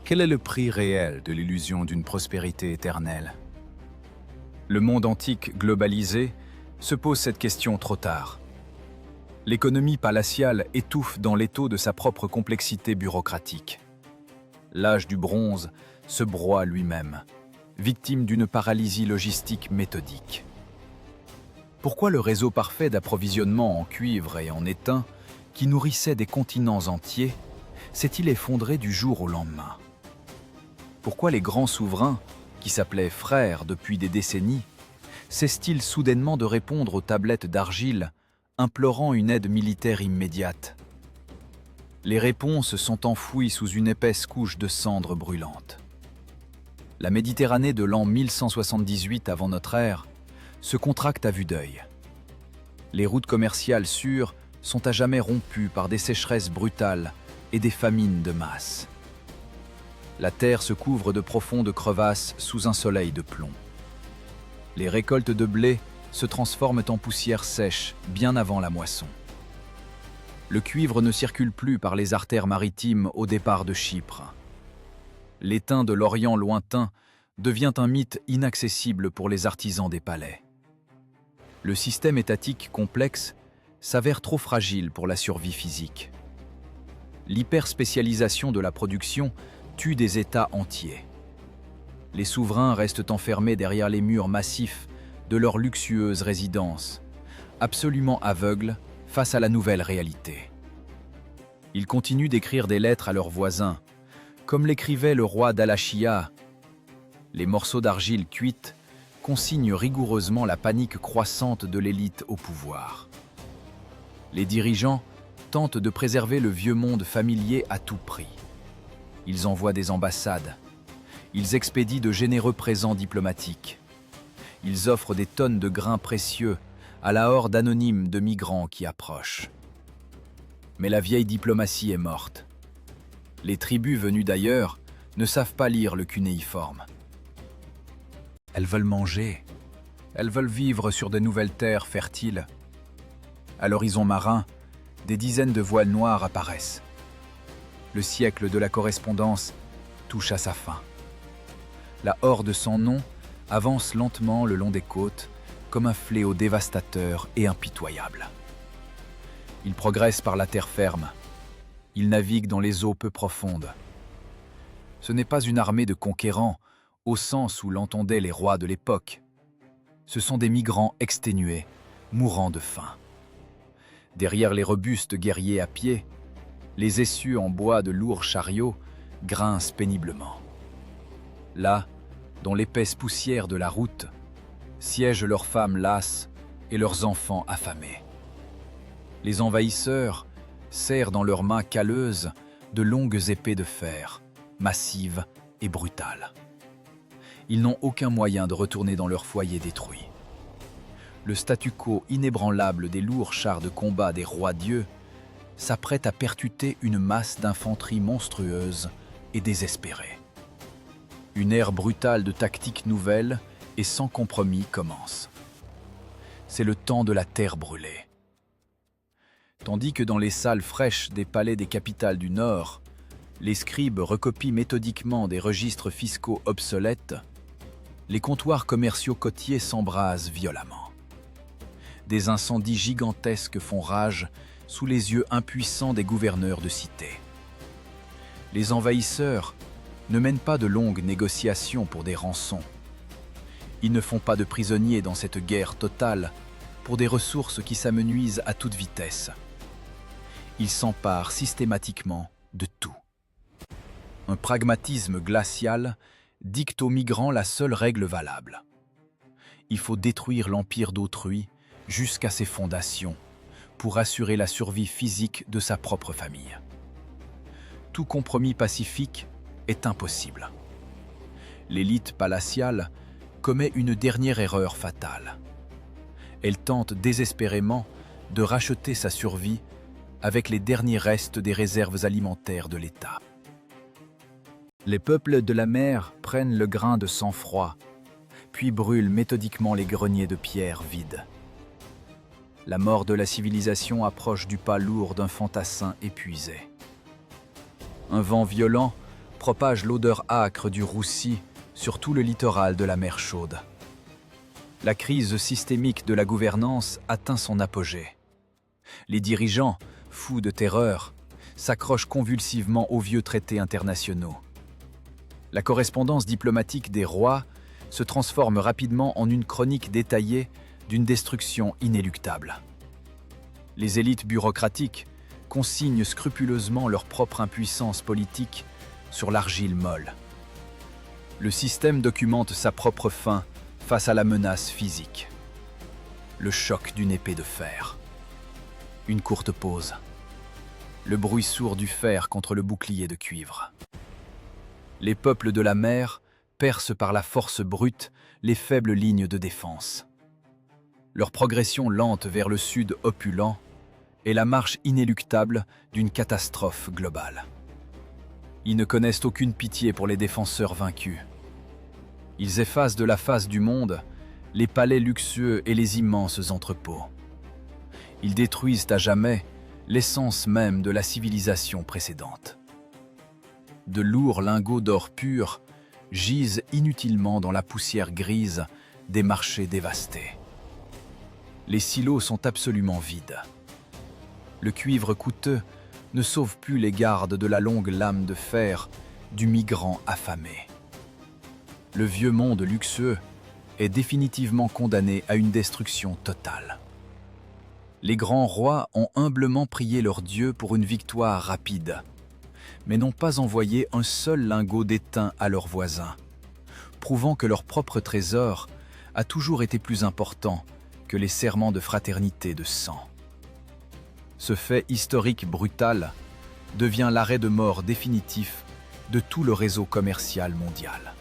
Quel est le prix réel de l'illusion d'une prospérité éternelle? Le monde antique globalisé se pose cette question trop tard. L'économie palatiale étouffe dans l'étau de sa propre complexité bureaucratique. L'âge du bronze se broie lui-même, victime d'une paralysie logistique méthodique. Pourquoi le réseau parfait d'approvisionnement en cuivre et en étain, qui nourrissait des continents entiers, s'est-il effondré du jour au lendemain? Pourquoi les grands souverains, qui s'appelaient frères depuis des décennies, cessent-ils soudainement de répondre aux tablettes d'argile, implorant une aide militaire immédiate? Les réponses sont enfouies sous une épaisse couche de cendres brûlantes. La Méditerranée de l'an 1178 avant notre ère se contracte à vue d'œil. Les routes commerciales sûres sont à jamais rompues par des sécheresses brutales et des famines de masse. La terre se couvre de profondes crevasses sous un soleil de plomb. Les récoltes de blé se transforment en poussière sèche bien avant la moisson. Le cuivre ne circule plus par les artères maritimes au départ de Chypre. L'étain de l'Orient lointain devient un mythe inaccessible pour les artisans des palais. Le système étatique complexe s'avère trop fragile pour la survie physique. L'hyperspécialisation de la production tue des États entiers. Les souverains restent enfermés derrière les murs massifs de leurs luxueuses résidences, absolument aveugles face à la nouvelle réalité. Ils continuent d'écrire des lettres à leurs voisins, comme l'écrivait le roi d'Al-Ashia. Les morceaux d'argile cuite consignent rigoureusement la panique croissante de l'élite au pouvoir. Les dirigeants tentent de préserver le vieux monde familier à tout prix. Ils envoient des ambassades. Ils expédient de généreux présents diplomatiques. Ils offrent des tonnes de grains précieux à la horde anonyme de migrants qui approchent. Mais la vieille diplomatie est morte. Les tribus venues d'ailleurs ne savent pas lire le cunéiforme. Elles veulent manger. Elles veulent vivre sur de nouvelles terres fertiles. À l'horizon marin, des dizaines de voiles noires apparaissent. Le siècle de la correspondance touche à sa fin. La horde sans nom avance lentement le long des côtes comme un fléau dévastateur et impitoyable. Il progresse par la terre ferme. Il navigue dans les eaux peu profondes. Ce n'est pas une armée de conquérants au sens où l'entendaient les rois de l'époque. Ce sont des migrants exténués, mourant de faim. Derrière les robustes guerriers à pied, les essieux en bois de lourds chariots grincent péniblement. Là, dans l'épaisse poussière de la route, siègent leurs femmes lasses et leurs enfants affamés. Les envahisseurs serrent dans leurs mains calleuses de longues épées de fer, massives et brutales. Ils n'ont aucun moyen de retourner dans leur foyer détruit. Le statu quo inébranlable des lourds chars de combat des rois-dieux s'apprête à percuter une masse d'infanterie monstrueuse et désespérée. Une ère brutale de tactiques nouvelles et sans compromis commence. C'est le temps de la terre brûlée. Tandis que dans les salles fraîches des palais des capitales du Nord, les scribes recopient méthodiquement des registres fiscaux obsolètes, les comptoirs commerciaux côtiers s'embrasent violemment. Des incendies gigantesques font rage sous les yeux impuissants des gouverneurs de cité. Les envahisseurs ne mènent pas de longues négociations pour des rançons. Ils ne font pas de prisonniers dans cette guerre totale pour des ressources qui s'amenuisent à toute vitesse. Ils s'emparent systématiquement de tout. Un pragmatisme glacial dicte aux migrants la seule règle valable. Il faut détruire l'empire d'autrui jusqu'à ses fondations pour assurer la survie physique de sa propre famille. Tout compromis pacifique est impossible. L'élite palatiale commet une dernière erreur fatale. Elle tente désespérément de racheter sa survie avec les derniers restes des réserves alimentaires de l'État. Les peuples de la mer prennent le grain de sang-froid, puis brûlent méthodiquement les greniers de pierre vides. La mort de la civilisation approche du pas lourd d'un fantassin épuisé. Un vent violent propage l'odeur âcre du roussi sur tout le littoral de la mer Chaude. La crise systémique de la gouvernance atteint son apogée. Les dirigeants, fous de terreur, s'accrochent convulsivement aux vieux traités internationaux. La correspondance diplomatique des rois se transforme rapidement en une chronique détaillée d'une destruction inéluctable. Les élites bureaucratiques consignent scrupuleusement leur propre impuissance politique sur l'argile molle. Le système documente sa propre fin face à la menace physique. Le choc d'une épée de fer. Une courte pause. Le bruit sourd du fer contre le bouclier de cuivre. Les peuples de la mer percent par la force brute les faibles lignes de défense. Leur progression lente vers le sud opulent est la marche inéluctable d'une catastrophe globale. Ils ne connaissent aucune pitié pour les défenseurs vaincus. Ils effacent de la face du monde les palais luxueux et les immenses entrepôts. Ils détruisent à jamais l'essence même de la civilisation précédente. De lourds lingots d'or pur gisent inutilement dans la poussière grise des marchés dévastés. Les silos sont absolument vides. Le cuivre coûteux ne sauve plus les gardes de la longue lame de fer du migrant affamé. Le vieux monde luxueux est définitivement condamné à une destruction totale. Les grands rois ont humblement prié leur Dieu pour une victoire rapide, mais n'ont pas envoyé un seul lingot d'étain à leurs voisins, prouvant que leur propre trésor a toujours été plus important que les serments de fraternité de sang. Ce fait historique brutal devient l'arrêt de mort définitif de tout le réseau commercial mondial.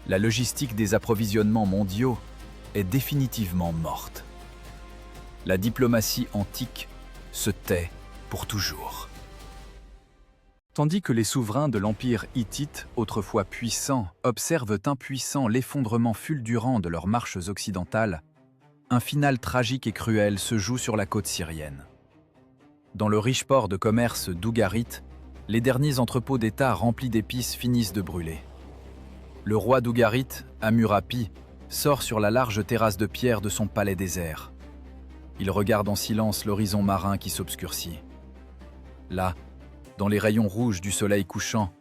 La logistique des approvisionnements mondiaux est définitivement morte. La diplomatie antique se tait pour toujours. Tandis que les souverains de l'empire hittite, autrefois puissants, observent impuissants l'effondrement fulgurant de leurs marches occidentales, un final tragique et cruel se joue sur la côte syrienne. Dans le riche port de commerce d'Ougarit, les derniers entrepôts d'État remplis d'épices finissent de brûler. Le roi d'Ougarit, Hammurapi, sort sur la large terrasse de pierre de son palais désert. Il regarde en silence l'horizon marin qui s'obscurcit. Là, dans les rayons rouges du soleil couchant,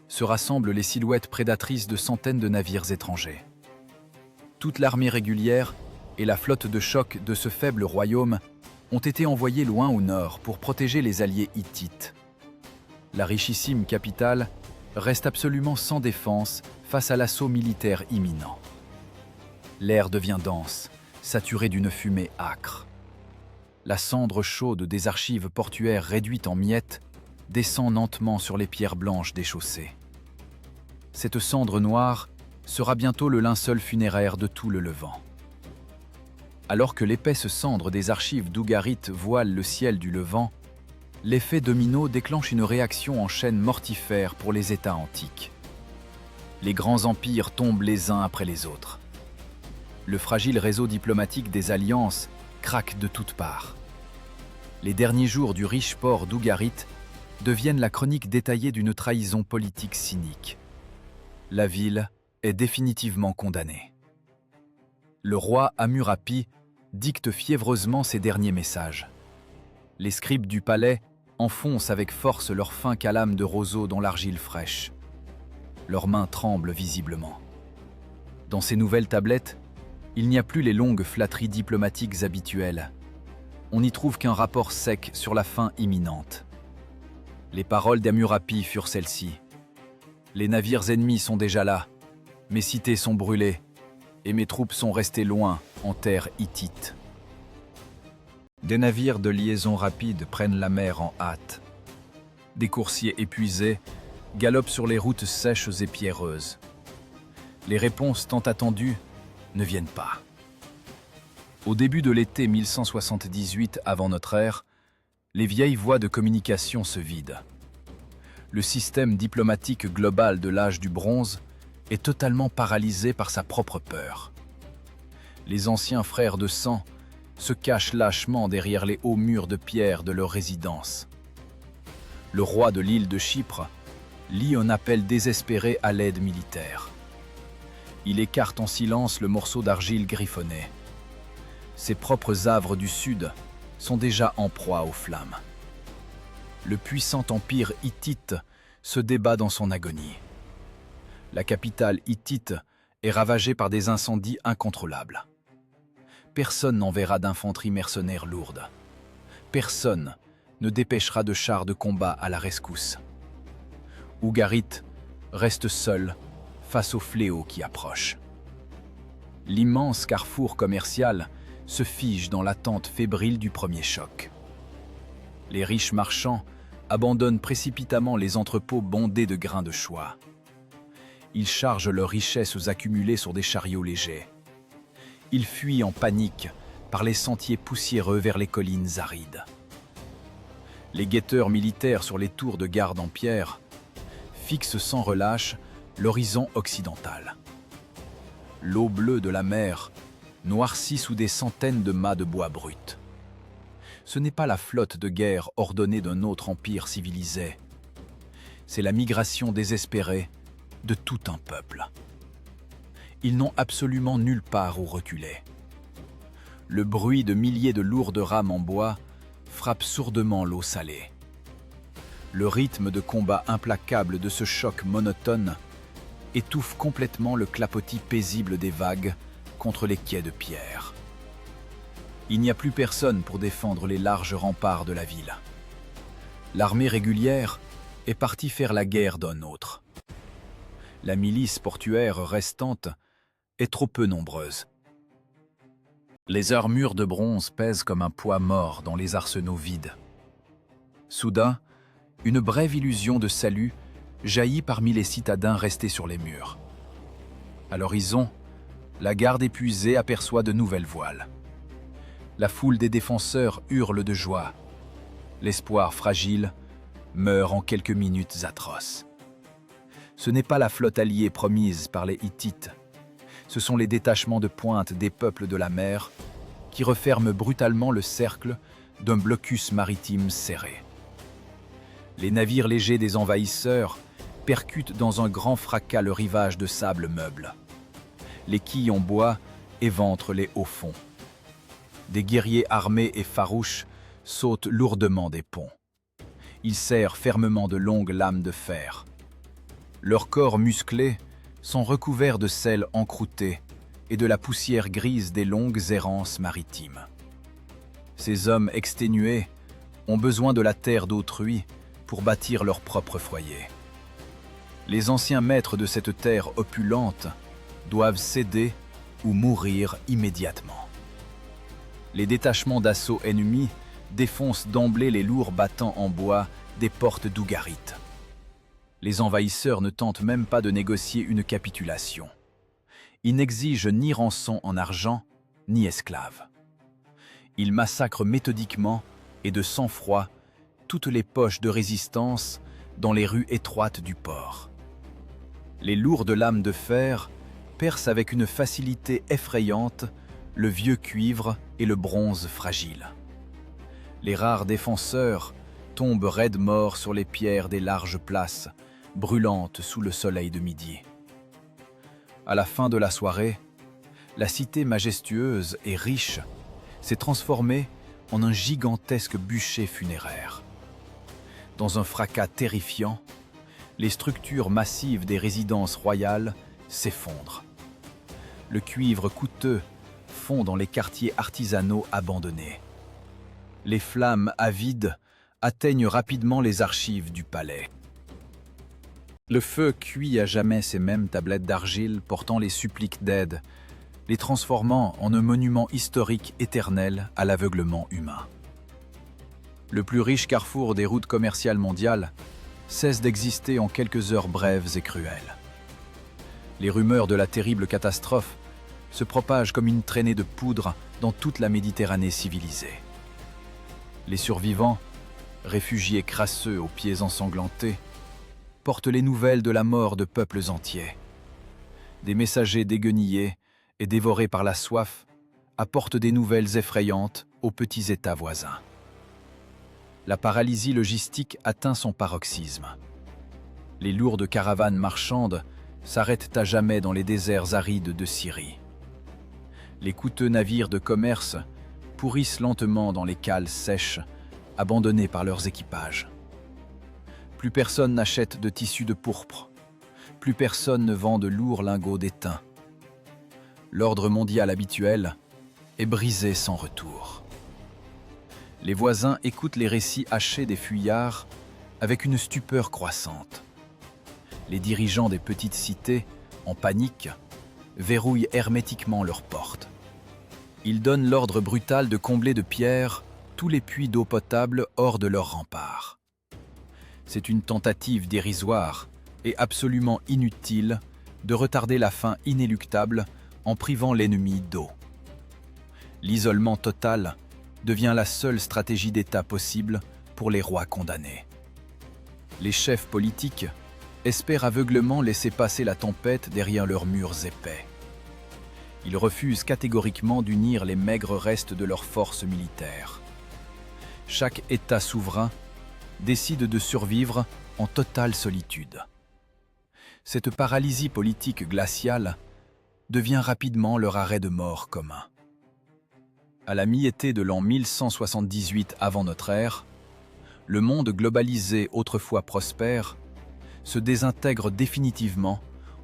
se rassemblent les silhouettes prédatrices de centaines de navires étrangers. Toute l'armée régulière et la flotte de choc de ce faible royaume ont été envoyés loin au nord pour protéger les alliés hittites. La richissime capitale reste absolument sans défense face à l'assaut militaire imminent. L'air devient dense, saturé d'une fumée âcre. La cendre chaude des archives portuaires réduites en miettes descend lentement sur les pierres blanches des chaussées. Cette cendre noire sera bientôt le linceul funéraire de tout le Levant. Alors que l'épaisse cendre des archives d'Ougarit voile le ciel du Levant, l'effet domino déclenche une réaction en chaîne mortifère pour les États antiques. Les grands empires tombent les uns après les autres. Le fragile réseau diplomatique des alliances craque de toutes parts. Les derniers jours du riche port d'Ougarit deviennent la chronique détaillée d'une trahison politique cynique. La ville est définitivement condamnée. Le roi Hammurapi dicte fiévreusement ses derniers messages. Les scribes du palais enfoncent avec force leurs fins calames de roseau dans l'argile fraîche. Leurs mains tremblent visiblement. Dans ces nouvelles tablettes, il n'y a plus les longues flatteries diplomatiques habituelles. On n'y trouve qu'un rapport sec sur la fin imminente. Les paroles d'Hammurapi furent celles-ci. Les navires ennemis sont déjà là, mes cités sont brûlées, et mes troupes sont restées loin en terre hittite. Des navires de liaison rapide prennent la mer en hâte. Des coursiers épuisés galopent sur les routes sèches et pierreuses. Les réponses tant attendues ne viennent pas. Au début de l'été 1178 avant notre ère, les vieilles voies de communication se vident. Le système diplomatique global de l'âge du bronze est totalement paralysé par sa propre peur. Les anciens frères de sang se cachent lâchement derrière les hauts murs de pierre de leur résidence. Le roi de l'île de Chypre lit un appel désespéré à l'aide militaire. Il écarte en silence le morceau d'argile griffonné. Ses propres havres du sud sont déjà en proie aux flammes. Le puissant empire hittite se débat dans son agonie. La capitale hittite est ravagée par des incendies incontrôlables. Personne n'enverra d'infanterie mercenaire lourde. Personne ne dépêchera de chars de combat à la rescousse. Ugarit reste seul face au fléau qui approche. L'immense carrefour commercial se fige dans l'attente fébrile du premier choc. Les riches marchands abandonnent précipitamment les entrepôts bondés de grains de choix. Ils chargent leurs richesses accumulées sur des chariots légers. Ils fuient en panique par les sentiers poussiéreux vers les collines arides. Les guetteurs militaires sur les tours de garde en pierre fixent sans relâche l'horizon occidental. L'eau bleue de la mer noircit sous des centaines de mâts de bois brut. Ce n'est pas la flotte de guerre ordonnée d'un autre empire civilisé. C'est la migration désespérée de tout un peuple. Ils n'ont absolument nulle part où reculer. Le bruit de milliers de lourdes rames en bois frappe sourdement l'eau salée. Le rythme de combat implacable de ce choc monotone étouffe complètement le clapotis paisible des vagues contre les quais de pierre. Il n'y a plus personne pour défendre les larges remparts de la ville. L'armée régulière est partie faire la guerre d'un autre. La milice portuaire restante est trop peu nombreuse. Les armures de bronze pèsent comme un poids mort dans les arsenaux vides. Soudain, une brève illusion de salut jaillit parmi les citadins restés sur les murs. À l'horizon, la garde épuisée aperçoit de nouvelles voiles. La foule des défenseurs hurle de joie. L'espoir fragile meurt en quelques minutes atroces. Ce n'est pas la flotte alliée promise par les Hittites. Ce sont les détachements de pointe des peuples de la mer qui referment brutalement le cercle d'un blocus maritime serré. Les navires légers des envahisseurs percutent dans un grand fracas le rivage de sable meuble. Les quilles en bois éventrent les hauts fonds. Des guerriers armés et farouches sautent lourdement des ponts. Ils serrent fermement de longues lames de fer. Leurs corps musclés sont recouverts de sel encrouté et de la poussière grise des longues errances maritimes. Ces hommes exténués ont besoin de la terre d'autrui pour bâtir leur propre foyer. Les anciens maîtres de cette terre opulente doivent céder ou mourir immédiatement. Les détachements d'assaut ennemis défoncent d'emblée les lourds battants en bois des portes d'Ugarit. Les envahisseurs ne tentent même pas de négocier une capitulation. Ils n'exigent ni rançon en argent, ni esclaves. Ils massacrent méthodiquement et de sang-froid toutes les poches de résistance dans les rues étroites du port. Les lourdes lames de fer percent avec une facilité effrayante le vieux cuivre et le bronze fragile. Les rares défenseurs tombent raides morts sur les pierres des larges places, brûlantes sous le soleil de midi. À la fin de la soirée, la cité majestueuse et riche s'est transformée en un gigantesque bûcher funéraire. Dans un fracas terrifiant, les structures massives des résidences royales s'effondrent. Le cuivre coûteux fond dans les quartiers artisanaux abandonnés. Les flammes avides atteignent rapidement les archives du palais. Le feu cuit à jamais ces mêmes tablettes d'argile portant les suppliques d'aide, les transformant en un monument historique éternel à l'aveuglement humain. Le plus riche carrefour des routes commerciales mondiales cesse d'exister en quelques heures brèves et cruelles. Les rumeurs de la terrible catastrophe se propagent comme une traînée de poudre dans toute la Méditerranée civilisée. Les survivants, réfugiés crasseux aux pieds ensanglantés, portent les nouvelles de la mort de peuples entiers. Des messagers déguenillés et dévorés par la soif apportent des nouvelles effrayantes aux petits États voisins. La paralysie logistique atteint son paroxysme. Les lourdes caravanes marchandes s'arrêtent à jamais dans les déserts arides de Syrie. Les coûteux navires de commerce pourrissent lentement dans les cales sèches, abandonnés par leurs équipages. Plus personne n'achète de tissus de pourpre. Plus personne ne vend de lourds lingots d'étain. L'ordre mondial habituel est brisé sans retour. Les voisins écoutent les récits hachés des fuyards avec une stupeur croissante. Les dirigeants des petites cités, en panique, verrouillent hermétiquement leurs portes. Ils donnent l'ordre brutal de combler de pierres tous les puits d'eau potable hors de leurs remparts. C'est une tentative dérisoire et absolument inutile de retarder la fin inéluctable en privant l'ennemi d'eau. L'isolement total devient la seule stratégie d'État possible pour les rois condamnés. Les chefs politiques espèrent aveuglément laisser passer la tempête derrière leurs murs épais. Ils refusent catégoriquement d'unir les maigres restes de leurs forces militaires. Chaque État souverain décide de survivre en totale solitude. Cette paralysie politique glaciale devient rapidement leur arrêt de mort commun. À la mi-été de l'an 1178 avant notre ère, le monde globalisé autrefois prospère se désintègre définitivement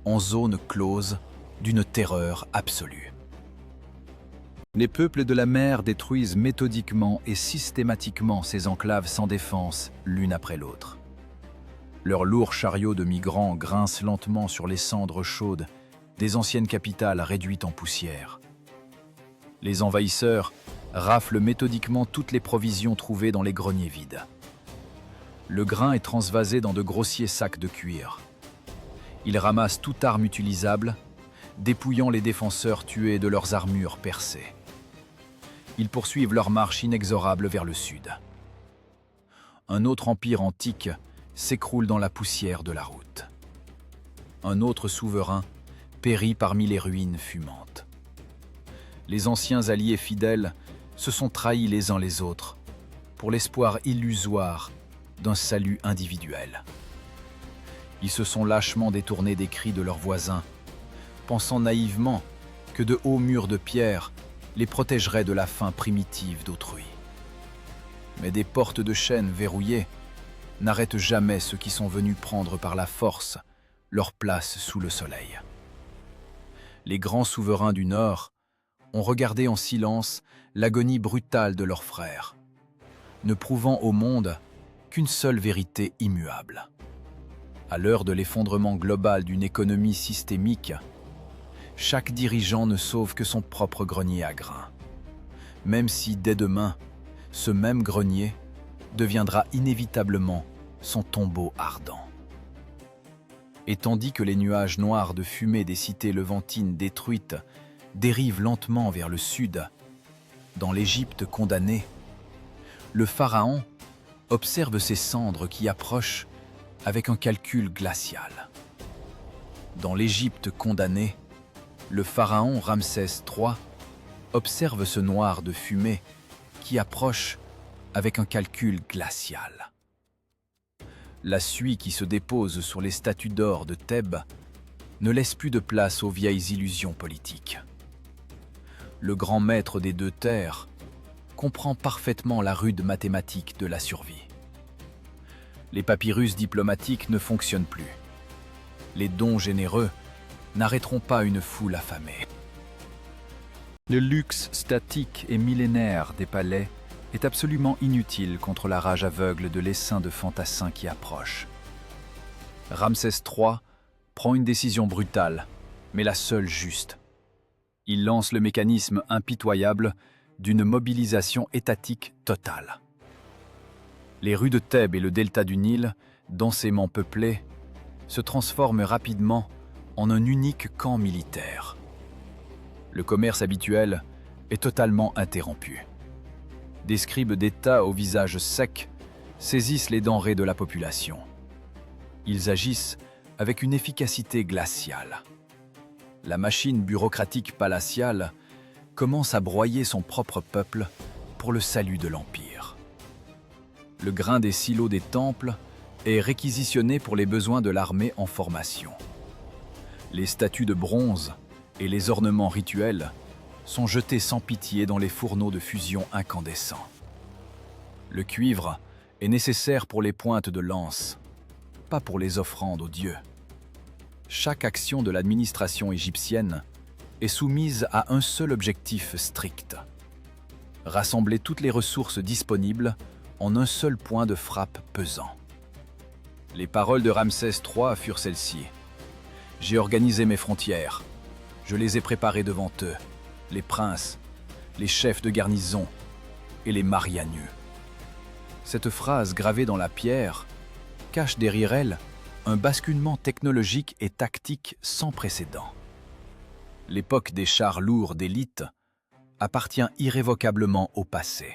en zone close d'une terreur absolue. Les peuples de la mer détruisent méthodiquement et systématiquement ces enclaves sans défense l'une après l'autre. Leurs lourds chariots de migrants grincent lentement sur les cendres chaudes des anciennes capitales réduites en poussière. Les envahisseurs raflent méthodiquement toutes les provisions trouvées dans les greniers vides. Le grain est transvasé dans de grossiers sacs de cuir. Ils ramassent toute arme utilisable, dépouillant les défenseurs tués de leurs armures percées. Ils poursuivent leur marche inexorable vers le sud. Un autre empire antique s'écroule dans la poussière de la route. Un autre souverain périt parmi les ruines fumantes. Les anciens alliés fidèles se sont trahis les uns les autres pour l'espoir illusoire d'un salut individuel. Ils se sont lâchement détournés des cris de leurs voisins, pensant naïvement que de hauts murs de pierre les protégeraient de la faim primitive d'autrui. Mais des portes de chêne verrouillées n'arrêtent jamais ceux qui sont venus prendre par la force leur place sous le soleil. Les grands souverains du Nord ont regardé en silence l'agonie brutale de leurs frères, ne prouvant au monde qu'une seule vérité immuable. À l'heure de l'effondrement global d'une économie systémique, chaque dirigeant ne sauve que son propre grenier à grains, même si dès demain, ce même grenier deviendra inévitablement son tombeau ardent. Et tandis que les nuages noirs de fumée des cités levantines détruites dérivent lentement vers le sud, dans l'Égypte condamnée, le pharaon observe ces cendres qui approchent avec un calcul glacial. Dans l'Égypte condamnée, le pharaon Ramsès III observe ce noir de fumée qui approche avec un calcul glacial. La suie qui se dépose sur les statues d'or de Thèbes ne laisse plus de place aux vieilles illusions politiques. Le grand maître des deux terres comprend parfaitement la rude mathématique de la survie. Les papyrus diplomatiques ne fonctionnent plus. Les dons généreux n'arrêteront pas une foule affamée. Le luxe statique et millénaire des palais est absolument inutile contre la rage aveugle de l'essaim de fantassins qui approche. Ramsès III prend une décision brutale, mais la seule juste. Il lance le mécanisme impitoyable d'une mobilisation étatique totale. Les rues de Thèbes et le delta du Nil, densément peuplées, se transforment rapidement en un unique camp militaire. Le commerce habituel est totalement interrompu. Des scribes d'État au visage sec saisissent les denrées de la population. Ils agissent avec une efficacité glaciale. La machine bureaucratique palatiale commence à broyer son propre peuple pour le salut de l'Empire. Le grain des silos des temples est réquisitionné pour les besoins de l'armée en formation. Les statues de bronze et les ornements rituels sont jetés sans pitié dans les fourneaux de fusion incandescents. Le cuivre est nécessaire pour les pointes de lance, pas pour les offrandes aux dieux. Chaque action de l'administration égyptienne est soumise à un seul objectif strict: rassembler toutes les ressources disponibles en un seul point de frappe pesant. Les paroles de Ramsès III furent celles-ci: « J'ai organisé mes frontières, je les ai préparées devant eux, les princes, les chefs de garnison et les marianus. » Cette phrase gravée dans la pierre cache derrière elle un basculement technologique et tactique sans précédent. L'époque des chars lourds d'élite appartient irrévocablement au passé.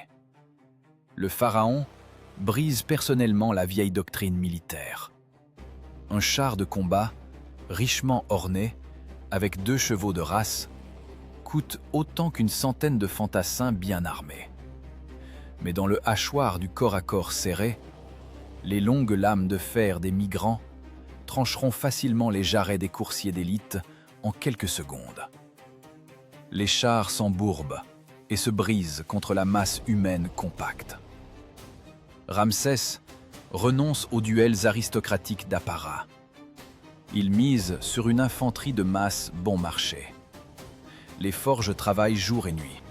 Le pharaon brise personnellement la vieille doctrine militaire. Un char de combat, richement orné, avec 2 chevaux de race, coûte autant qu'une centaine de fantassins bien armés. Mais dans le hachoir du corps à corps serré, les longues lames de fer des migrants trancheront facilement les jarrets des coursiers d'élite en quelques secondes. Les chars s'embourbent et se brisent contre la masse humaine compacte. Ramsès renonce aux duels aristocratiques d'apparat. Il mise sur une infanterie de masse bon marché. Les forges travaillent jour et nuit.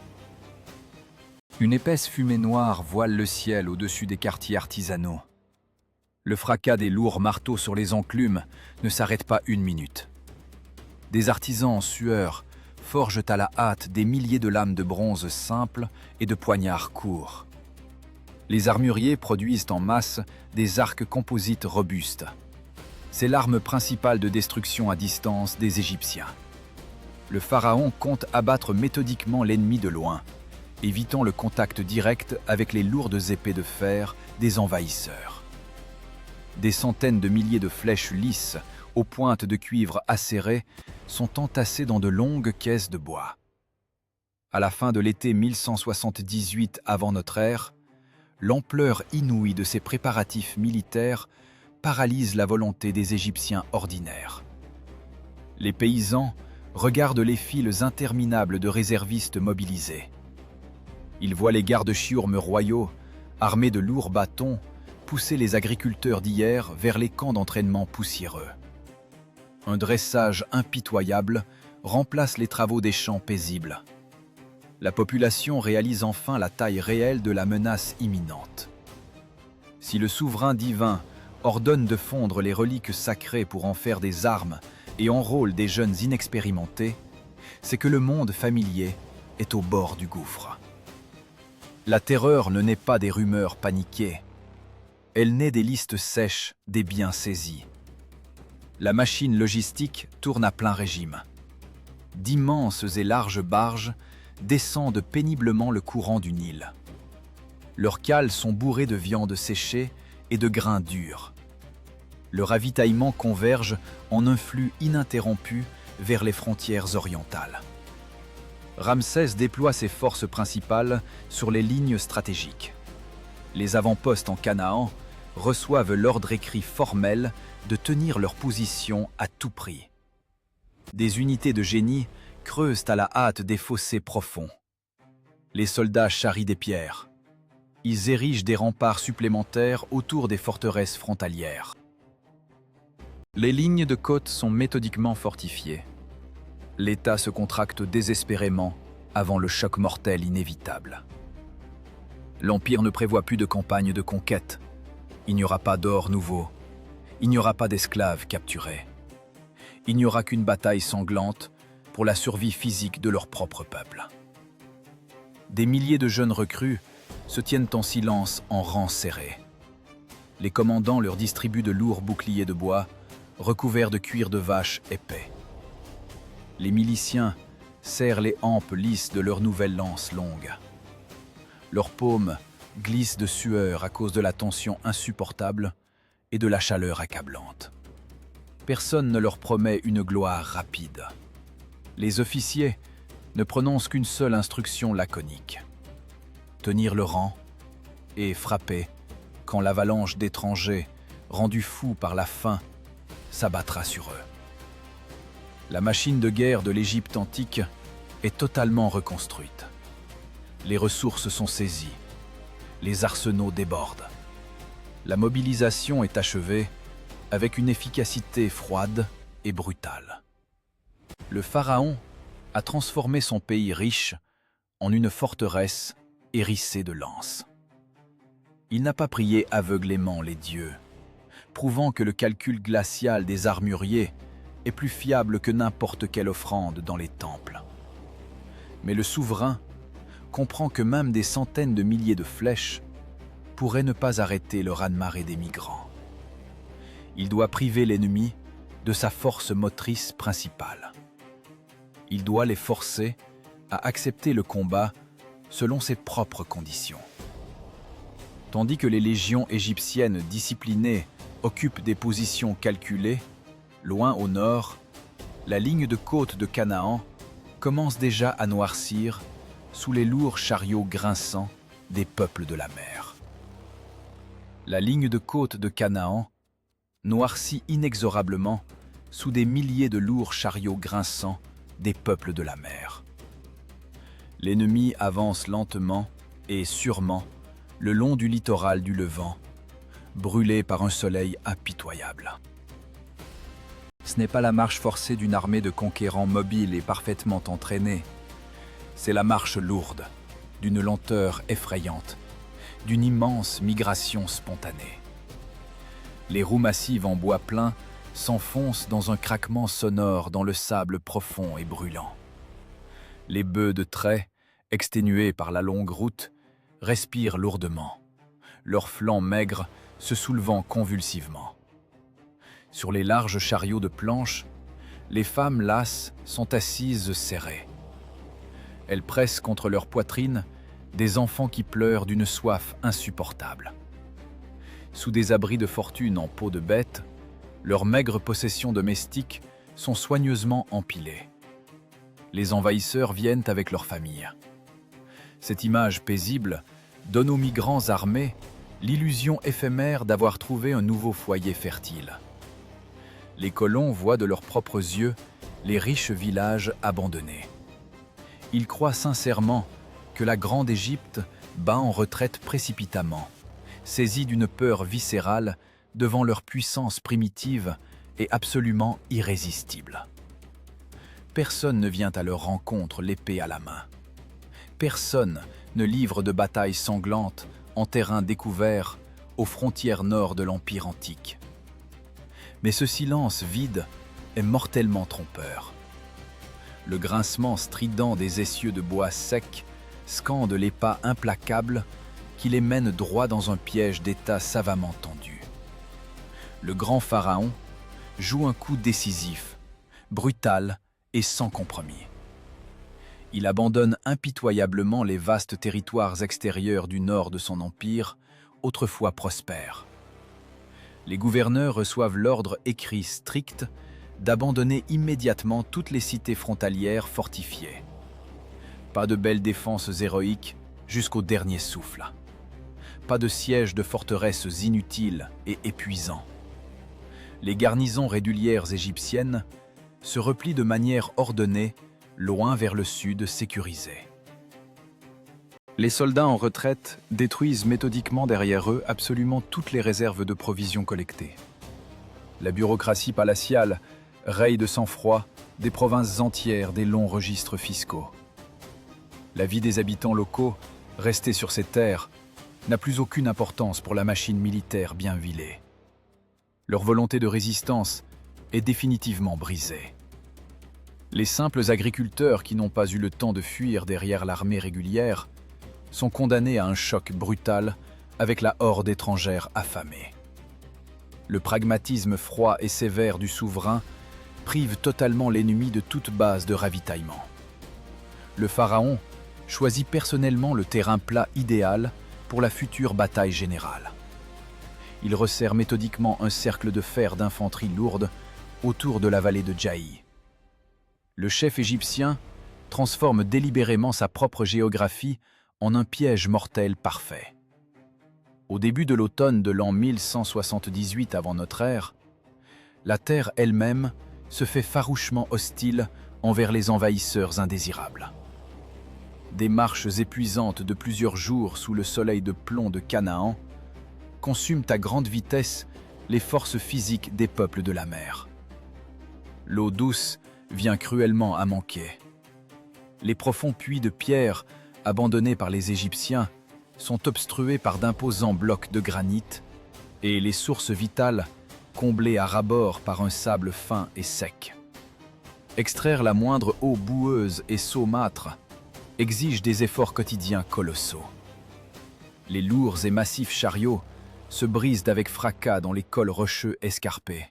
Une épaisse fumée noire voile le ciel au-dessus des quartiers artisanaux. Le fracas des lourds marteaux sur les enclumes ne s'arrête pas une minute. Des artisans en sueur forgent à la hâte des milliers de lames de bronze simples et de poignards courts. Les armuriers produisent en masse des arcs composites robustes. C'est l'arme principale de destruction à distance des Égyptiens. Le pharaon compte abattre méthodiquement l'ennemi de loin, évitant le contact direct avec les lourdes épées de fer des envahisseurs. Des centaines de milliers de flèches lisses, aux pointes de cuivre acérées, sont entassées dans de longues caisses de bois. À la fin de l'été 1178 avant notre ère, l'ampleur inouïe de ces préparatifs militaires paralyse la volonté des Égyptiens ordinaires. Les paysans regardent les files interminables de réservistes mobilisés. Ils voient les gardes-chiourmes royaux, armés de lourds bâtons, pousser les agriculteurs d'hier vers les camps d'entraînement poussiéreux. Un dressage impitoyable remplace les travaux des champs paisibles. La population réalise enfin la taille réelle de la menace imminente. Si le souverain divin ordonne de fondre les reliques sacrées pour en faire des armes et enrôle des jeunes inexpérimentés, c'est que le monde familier est au bord du gouffre. La terreur ne naît pas des rumeurs paniquées, elle naît des listes sèches des biens saisis. La machine logistique tourne à plein régime. D'immenses et larges barges descendent péniblement le courant du Nil. Leurs cales sont bourrées de viande séchée et de grains durs. Le ravitaillement converge en un flux ininterrompu vers les frontières orientales. Ramsès déploie ses forces principales sur les lignes stratégiques. Les avant-postes en Canaan reçoivent l'ordre écrit formel de tenir leur position à tout prix. Des unités de génie creusent à la hâte des fossés profonds. Les soldats charrient des pierres. Ils érigent des remparts supplémentaires autour des forteresses frontalières. Les lignes de côte sont méthodiquement fortifiées. L'État se contracte désespérément avant le choc mortel inévitable. L'Empire ne prévoit plus de campagne de conquête. Il n'y aura pas d'or nouveau. Il n'y aura pas d'esclaves capturés. Il n'y aura qu'une bataille sanglante pour la survie physique de leur propre peuple. Des milliers de jeunes recrues se tiennent en silence en rangs serrés. Les commandants leur distribuent de lourds boucliers de bois recouverts de cuir de vache épais. Les miliciens serrent les hampes lisses de leurs nouvelles lances longues. Leurs paumes glissent de sueur à cause de la tension insupportable et de la chaleur accablante. Personne ne leur promet une gloire rapide. Les officiers ne prononcent qu'une seule instruction laconique: tenir le rang et frapper quand l'avalanche d'étrangers rendu fou par la faim, s'abattra sur eux. La machine de guerre de l'Égypte antique est totalement reconstruite. Les ressources sont saisies, les arsenaux débordent. La mobilisation est achevée avec une efficacité froide et brutale. Le pharaon a transformé son pays riche en une forteresse hérissée de lances. Il n'a pas prié aveuglément les dieux, prouvant que le calcul glacial des armuriers est plus fiable que n'importe quelle offrande dans les temples. Mais le souverain comprend que même des centaines de milliers de flèches pourraient ne pas arrêter le raz-de-marée des migrants. Il doit priver l'ennemi de sa force motrice principale. Il doit les forcer à accepter le combat selon ses propres conditions. Tandis que les légions égyptiennes disciplinées occupent des positions calculées, loin au nord, la ligne de côte de Canaan commence déjà à noircir sous les lourds chariots grinçants des peuples de la mer. La ligne de côte de Canaan noircit inexorablement sous des milliers de lourds chariots grinçants des peuples de la mer. L'ennemi avance lentement et sûrement le long du littoral du Levant, brûlé par un soleil impitoyable. Ce n'est pas la marche forcée d'une armée de conquérants mobiles et parfaitement entraînés. C'est la marche lourde, d'une lenteur effrayante, d'une immense migration spontanée. Les roues massives en bois plein s'enfoncent dans un craquement sonore dans le sable profond et brûlant. Les bœufs de trait, exténués par la longue route, respirent lourdement, leurs flancs maigres se soulevant convulsivement. Sur les larges chariots de planches, les femmes lasses sont assises serrées. Elles pressent contre leur poitrine des enfants qui pleurent d'une soif insupportable. Sous des abris de fortune en peau de bête, leurs maigres possessions domestiques sont soigneusement empilées. Les envahisseurs viennent avec leurs familles. Cette image paisible donne aux migrants armés l'illusion éphémère d'avoir trouvé un nouveau foyer fertile. Les colons voient de leurs propres yeux les riches villages abandonnés. Ils croient sincèrement que la Grande Égypte bat en retraite précipitamment, saisie d'une peur viscérale devant leur puissance primitive et absolument irrésistible. Personne ne vient à leur rencontre l'épée à la main. Personne ne livre de bataille sanglante en terrain découvert aux frontières nord de l'Empire antique. Mais ce silence vide est mortellement trompeur. Le grincement strident des essieux de bois secs scande les pas implacables qui les mènent droit dans un piège d'état savamment tendu. Le grand pharaon joue un coup décisif, brutal et sans compromis. Il abandonne impitoyablement les vastes territoires extérieurs du nord de son empire, autrefois prospères. Les gouverneurs reçoivent l'ordre écrit strict d'abandonner immédiatement toutes les cités frontalières fortifiées. Pas de belles défenses héroïques jusqu'au dernier souffle. Pas de sièges de forteresses inutiles et épuisants. Les garnisons régulières égyptiennes se replient de manière ordonnée, loin vers le sud sécurisé. Les soldats en retraite détruisent méthodiquement derrière eux absolument toutes les réserves de provisions collectées. La bureaucratie palatiale raye de sang-froid des provinces entières des longs registres fiscaux. La vie des habitants locaux, restés sur ces terres, n'a plus aucune importance pour la machine militaire bien huilée. Leur volonté de résistance est définitivement brisée. Les simples agriculteurs qui n'ont pas eu le temps de fuir derrière l'armée régulière sont condamnés à un choc brutal avec la horde étrangère affamée. Le pragmatisme froid et sévère du souverain prive totalement l'ennemi de toute base de ravitaillement. Le pharaon choisit personnellement le terrain plat idéal pour la future bataille générale. Il resserre méthodiquement un cercle de fer d'infanterie lourde autour de la vallée de Djaï. Le chef égyptien transforme délibérément sa propre géographie en un piège mortel parfait. Au début de l'automne de l'an 1178 avant notre ère, la terre elle-même se fait farouchement hostile envers les envahisseurs indésirables. Des marches épuisantes de plusieurs jours sous le soleil de plomb de Canaan consument à grande vitesse les forces physiques des peuples de la mer. L'eau douce vient cruellement à manquer. Les profonds puits de pierre abandonnés par les Égyptiens sont obstrués par d'imposants blocs de granit et les sources vitales comblées à ras-bord par un sable fin et sec. Extraire la moindre eau boueuse et saumâtre exige des efforts quotidiens colossaux. Les lourds et massifs chariots se brisent avec fracas dans les cols rocheux escarpés.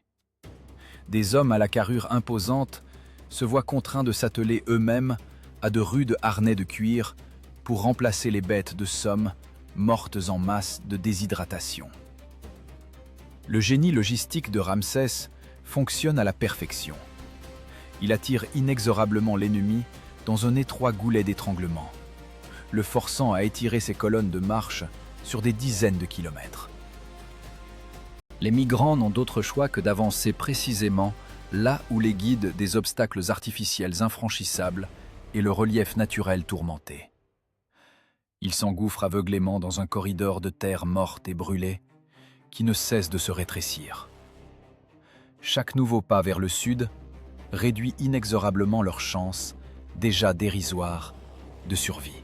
Des hommes à la carrure imposante se voient contraints de s'atteler eux-mêmes à de rudes harnais de cuir pour remplacer les bêtes de somme mortes en masse de déshydratation. Le génie logistique de Ramsès fonctionne à la perfection. Il attire inexorablement l'ennemi dans un étroit goulet d'étranglement, le forçant à étirer ses colonnes de marche sur des dizaines de kilomètres. Les migrants n'ont d'autre choix que d'avancer précisément là où les guident des obstacles artificiels infranchissables et le relief naturel tourmenté. Ils s'engouffrent aveuglément dans un corridor de terre morte et brûlée qui ne cesse de se rétrécir. Chaque nouveau pas vers le sud réduit inexorablement leurs chances, déjà dérisoires, de survie.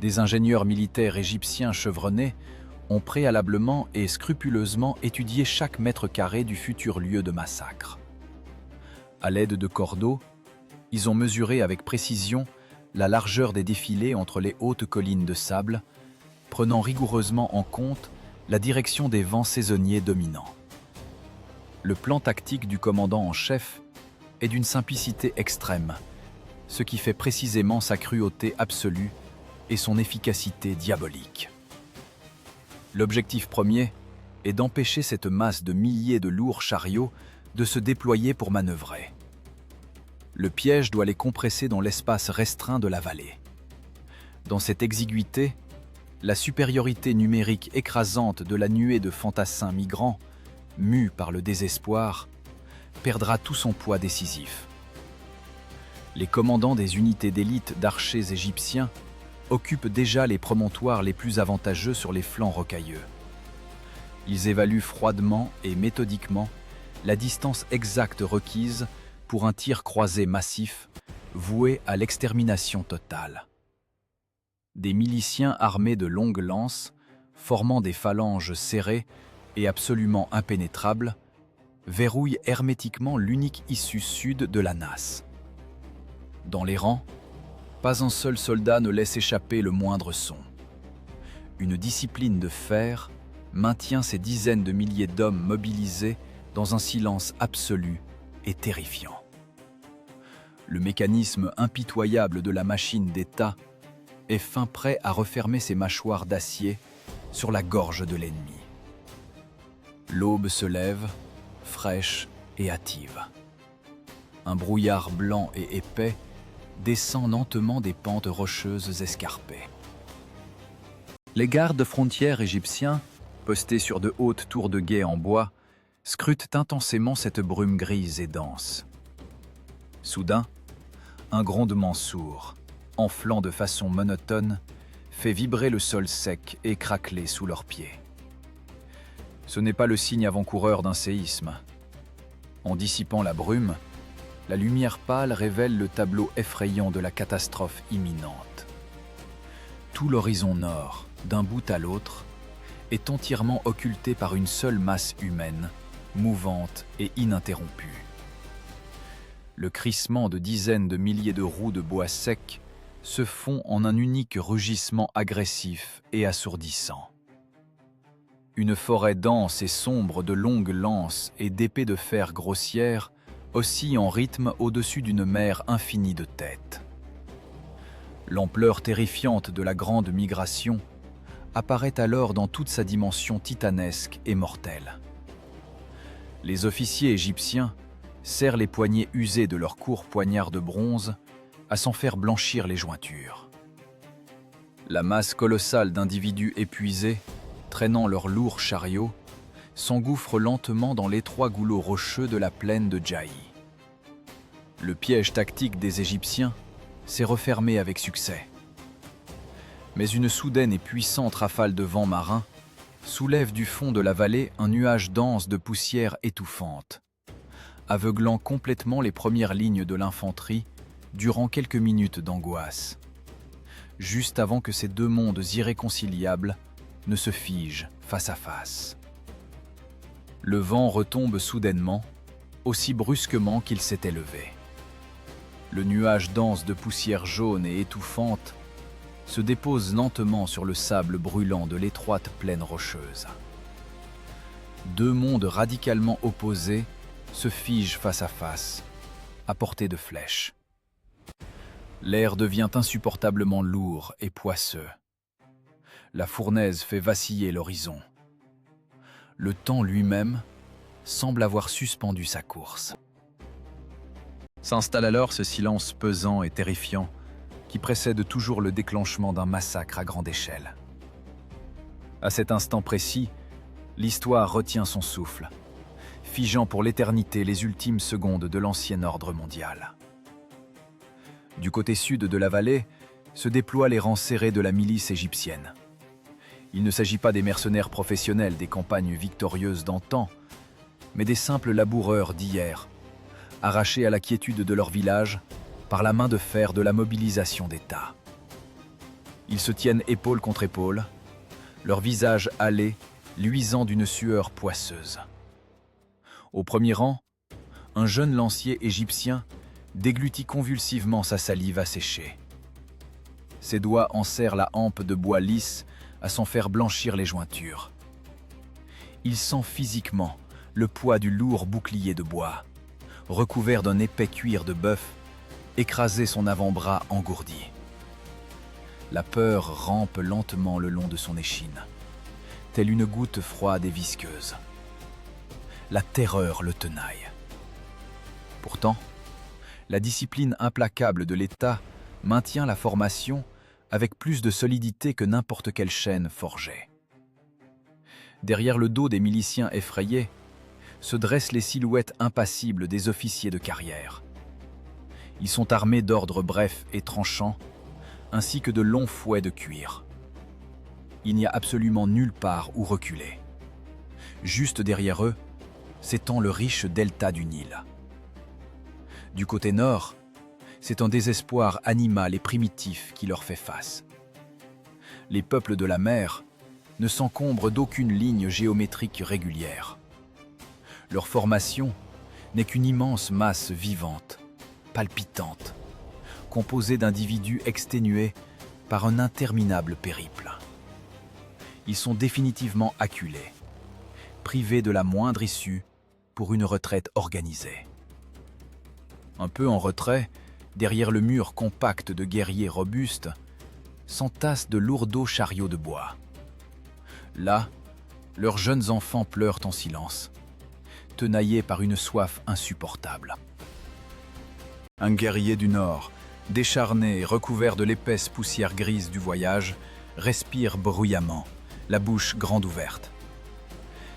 Des ingénieurs militaires égyptiens chevronnés ont préalablement et scrupuleusement étudié chaque mètre carré du futur lieu de massacre. À l'aide de cordeaux, ils ont mesuré avec précision la largeur des défilés entre les hautes collines de sable, prenant rigoureusement en compte la direction des vents saisonniers dominants. Le plan tactique du commandant en chef est d'une simplicité extrême, ce qui fait précisément sa cruauté absolue et son efficacité diabolique. L'objectif premier est d'empêcher cette masse de milliers de lourds chariots de se déployer pour manœuvrer. Le piège doit les compresser dans l'espace restreint de la vallée. Dans cette exiguïté, la supériorité numérique écrasante de la nuée de fantassins migrants, mus par le désespoir, perdra tout son poids décisif. Les commandants des unités d'élite d'archers égyptiens occupent déjà les promontoires les plus avantageux sur les flancs rocailleux. Ils évaluent froidement et méthodiquement la distance exacte requise pour un tir croisé massif voué à l'extermination totale. Des miliciens armés de longues lances, formant des phalanges serrées et absolument impénétrables, verrouillent hermétiquement l'unique issue sud de la nasse. Dans les rangs, pas un seul soldat ne laisse échapper le moindre son. Une discipline de fer maintient ces dizaines de milliers d'hommes mobilisés dans un silence absolu et terrifiant. Le mécanisme impitoyable de la machine d'État est fin prêt à refermer ses mâchoires d'acier sur la gorge de l'ennemi. L'aube se lève, fraîche et hâtive. Un brouillard blanc et épais descend lentement des pentes rocheuses escarpées. Les gardes frontières égyptiens, postés sur de hautes tours de guet en bois, scrutent intensément cette brume grise et dense. Soudain, un grondement sourd, enflant de façon monotone, fait vibrer le sol sec et craqueler sous leurs pieds. Ce n'est pas le signe avant-coureur d'un séisme. En dissipant la brume, la lumière pâle révèle le tableau effrayant de la catastrophe imminente. Tout l'horizon nord, d'un bout à l'autre, est entièrement occulté par une seule masse humaine, mouvante et ininterrompue. Le crissement de dizaines de milliers de roues de bois sec se fond en un unique rugissement agressif et assourdissant. Une forêt dense et sombre de longues lances et d'épées de fer grossières oscille en rythme au-dessus d'une mer infinie de têtes. L'ampleur terrifiante de la grande migration apparaît alors dans toute sa dimension titanesque et mortelle. Les officiers égyptiens serrent les poignets usés de leurs courts poignards de bronze à s'en faire blanchir les jointures. La masse colossale d'individus épuisés traînant leurs lourds chariots, s'engouffrent lentement dans l'étroit goulot rocheux de la plaine de Jaï. Le piège tactique des Égyptiens s'est refermé avec succès. Mais une soudaine et puissante rafale de vent marin soulève du fond de la vallée un nuage dense de poussière étouffante, aveuglant complètement les premières lignes de l'infanterie durant quelques minutes d'angoisse, juste avant que ces deux mondes irréconciliables ne se figent face à face. Le vent retombe soudainement, aussi brusquement qu'il s'était levé. Le nuage dense de poussière jaune et étouffante se dépose lentement sur le sable brûlant de l'étroite plaine rocheuse. Deux mondes radicalement opposés se figent face à face, à portée de flèche. L'air devient insupportablement lourd et poisseux. La fournaise fait vaciller l'horizon. Le temps lui-même semble avoir suspendu sa course. S'installe alors ce silence pesant et terrifiant qui précède toujours le déclenchement d'un massacre à grande échelle. À cet instant précis, l'histoire retient son souffle, figeant pour l'éternité les ultimes secondes de l'ancien ordre mondial. Du côté sud de la vallée se déploient les rangs serrés de la milice égyptienne. Il ne s'agit pas des mercenaires professionnels des campagnes victorieuses d'antan, mais des simples laboureurs d'hier, arrachés à la quiétude de leur village par la main de fer de la mobilisation d'État. Ils se tiennent épaule contre épaule, leurs visages hâlés, luisant d'une sueur poisseuse. Au premier rang, un jeune lancier égyptien déglutit convulsivement sa salive asséchée. Ses doigts enserrent la hampe de bois lisse à s'en faire blanchir les jointures. Il sent physiquement le poids du lourd bouclier de bois, recouvert d'un épais cuir de bœuf, écraser son avant-bras engourdi. La peur rampe lentement le long de son échine, telle une goutte froide et visqueuse. La terreur le tenaille. Pourtant, la discipline implacable de l'État maintient la formation avec plus de solidité que n'importe quelle chaîne forgée. Derrière le dos des miliciens effrayés se dressent les silhouettes impassibles des officiers de carrière. Ils sont armés d'ordres brefs et tranchants, ainsi que de longs fouets de cuir. Il n'y a absolument nulle part où reculer. Juste derrière eux s'étend le riche delta du Nil. Du côté nord, c'est un désespoir animal et primitif qui leur fait face. Les peuples de la mer ne s'encombrent d'aucune ligne géométrique régulière. Leur formation n'est qu'une immense masse vivante, palpitante, composée d'individus exténués par un interminable périple. Ils sont définitivement acculés, privés de la moindre issue pour une retraite organisée. Un peu en retrait, derrière le mur compact de guerriers robustes, s'entassent de lourds chariots de bois. Là, leurs jeunes enfants pleurent en silence, tenaillés par une soif insupportable. Un guerrier du Nord, décharné et recouvert de l'épaisse poussière grise du voyage, respire bruyamment, la bouche grande ouverte.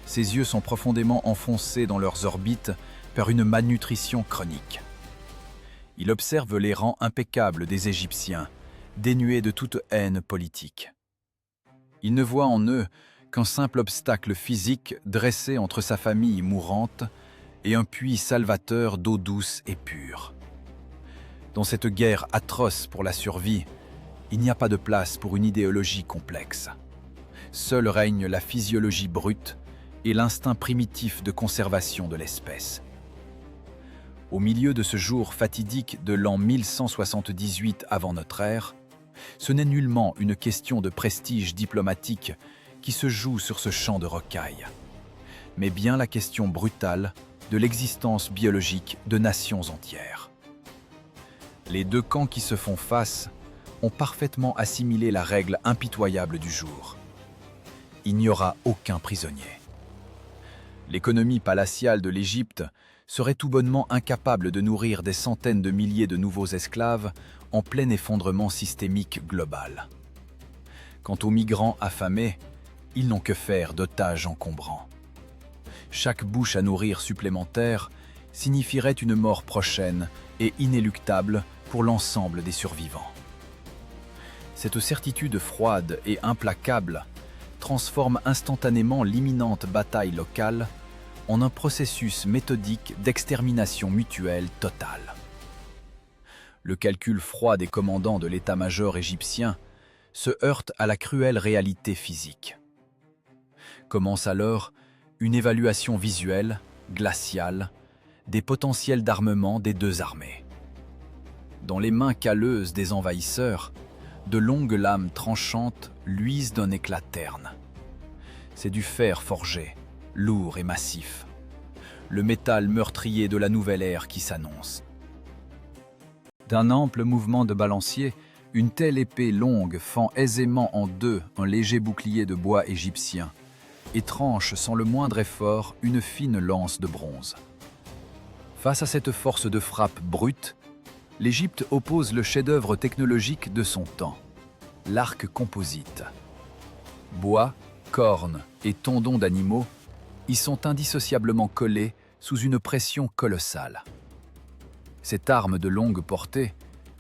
Ses yeux sont profondément enfoncés dans leurs orbites par une malnutrition chronique. Il observe les rangs impeccables des Égyptiens, dénués de toute haine politique. Il ne voit en eux qu'un simple obstacle physique dressé entre sa famille mourante et un puits salvateur d'eau douce et pure. Dans cette guerre atroce pour la survie, il n'y a pas de place pour une idéologie complexe. Seul règne la physiologie brute et l'instinct primitif de conservation de l'espèce. Au milieu de ce jour fatidique de l'an 1178 avant notre ère, ce n'est nullement une question de prestige diplomatique qui se joue sur ce champ de rocailles, mais bien la question brutale de l'existence biologique de nations entières. Les deux camps qui se font face ont parfaitement assimilé la règle impitoyable du jour. Il n'y aura aucun prisonnier. L'économie palatiale de l'Égypte serait tout bonnement incapable de nourrir des centaines de milliers de nouveaux esclaves en plein effondrement systémique global. Quant aux migrants affamés, ils n'ont que faire d'otages encombrants. Chaque bouche à nourrir supplémentaire signifierait une mort prochaine et inéluctable pour l'ensemble des survivants. Cette certitude froide et implacable transforme instantanément l'imminente bataille locale en un processus méthodique d'extermination mutuelle totale. Le calcul froid des commandants de l'état-major égyptien se heurte à la cruelle réalité physique. Commence alors une évaluation visuelle, glaciale, des potentiels d'armement des deux armées. Dans les mains calleuses des envahisseurs, de longues lames tranchantes luisent d'un éclat terne. C'est du fer forgé, lourd et massif, le métal meurtrier de la nouvelle ère qui s'annonce. D'un ample mouvement de balancier, une telle épée longue fend aisément en deux un léger bouclier de bois égyptien et tranche sans le moindre effort une fine lance de bronze. Face à cette force de frappe brute, l'Égypte oppose le chef-d'œuvre technologique de son temps, l'arc composite. Bois, cornes et tendons d'animaux y sont indissociablement collés sous une pression colossale. Cette arme de longue portée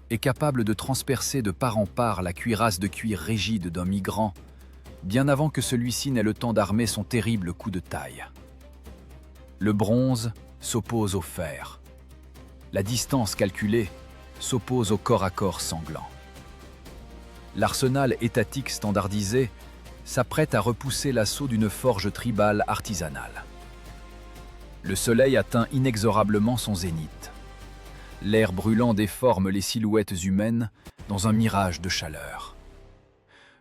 est capable de transpercer de part en part la cuirasse de cuir rigide d'un migrant, bien avant que celui-ci n'ait le temps d'armer son terrible coup de taille. Le bronze s'oppose au fer. La distance calculée s'oppose au corps à corps sanglant. L'arsenal étatique standardisé s'apprête à repousser l'assaut d'une forge tribale artisanale. Le soleil atteint inexorablement son zénith. L'air brûlant déforme les silhouettes humaines dans un mirage de chaleur.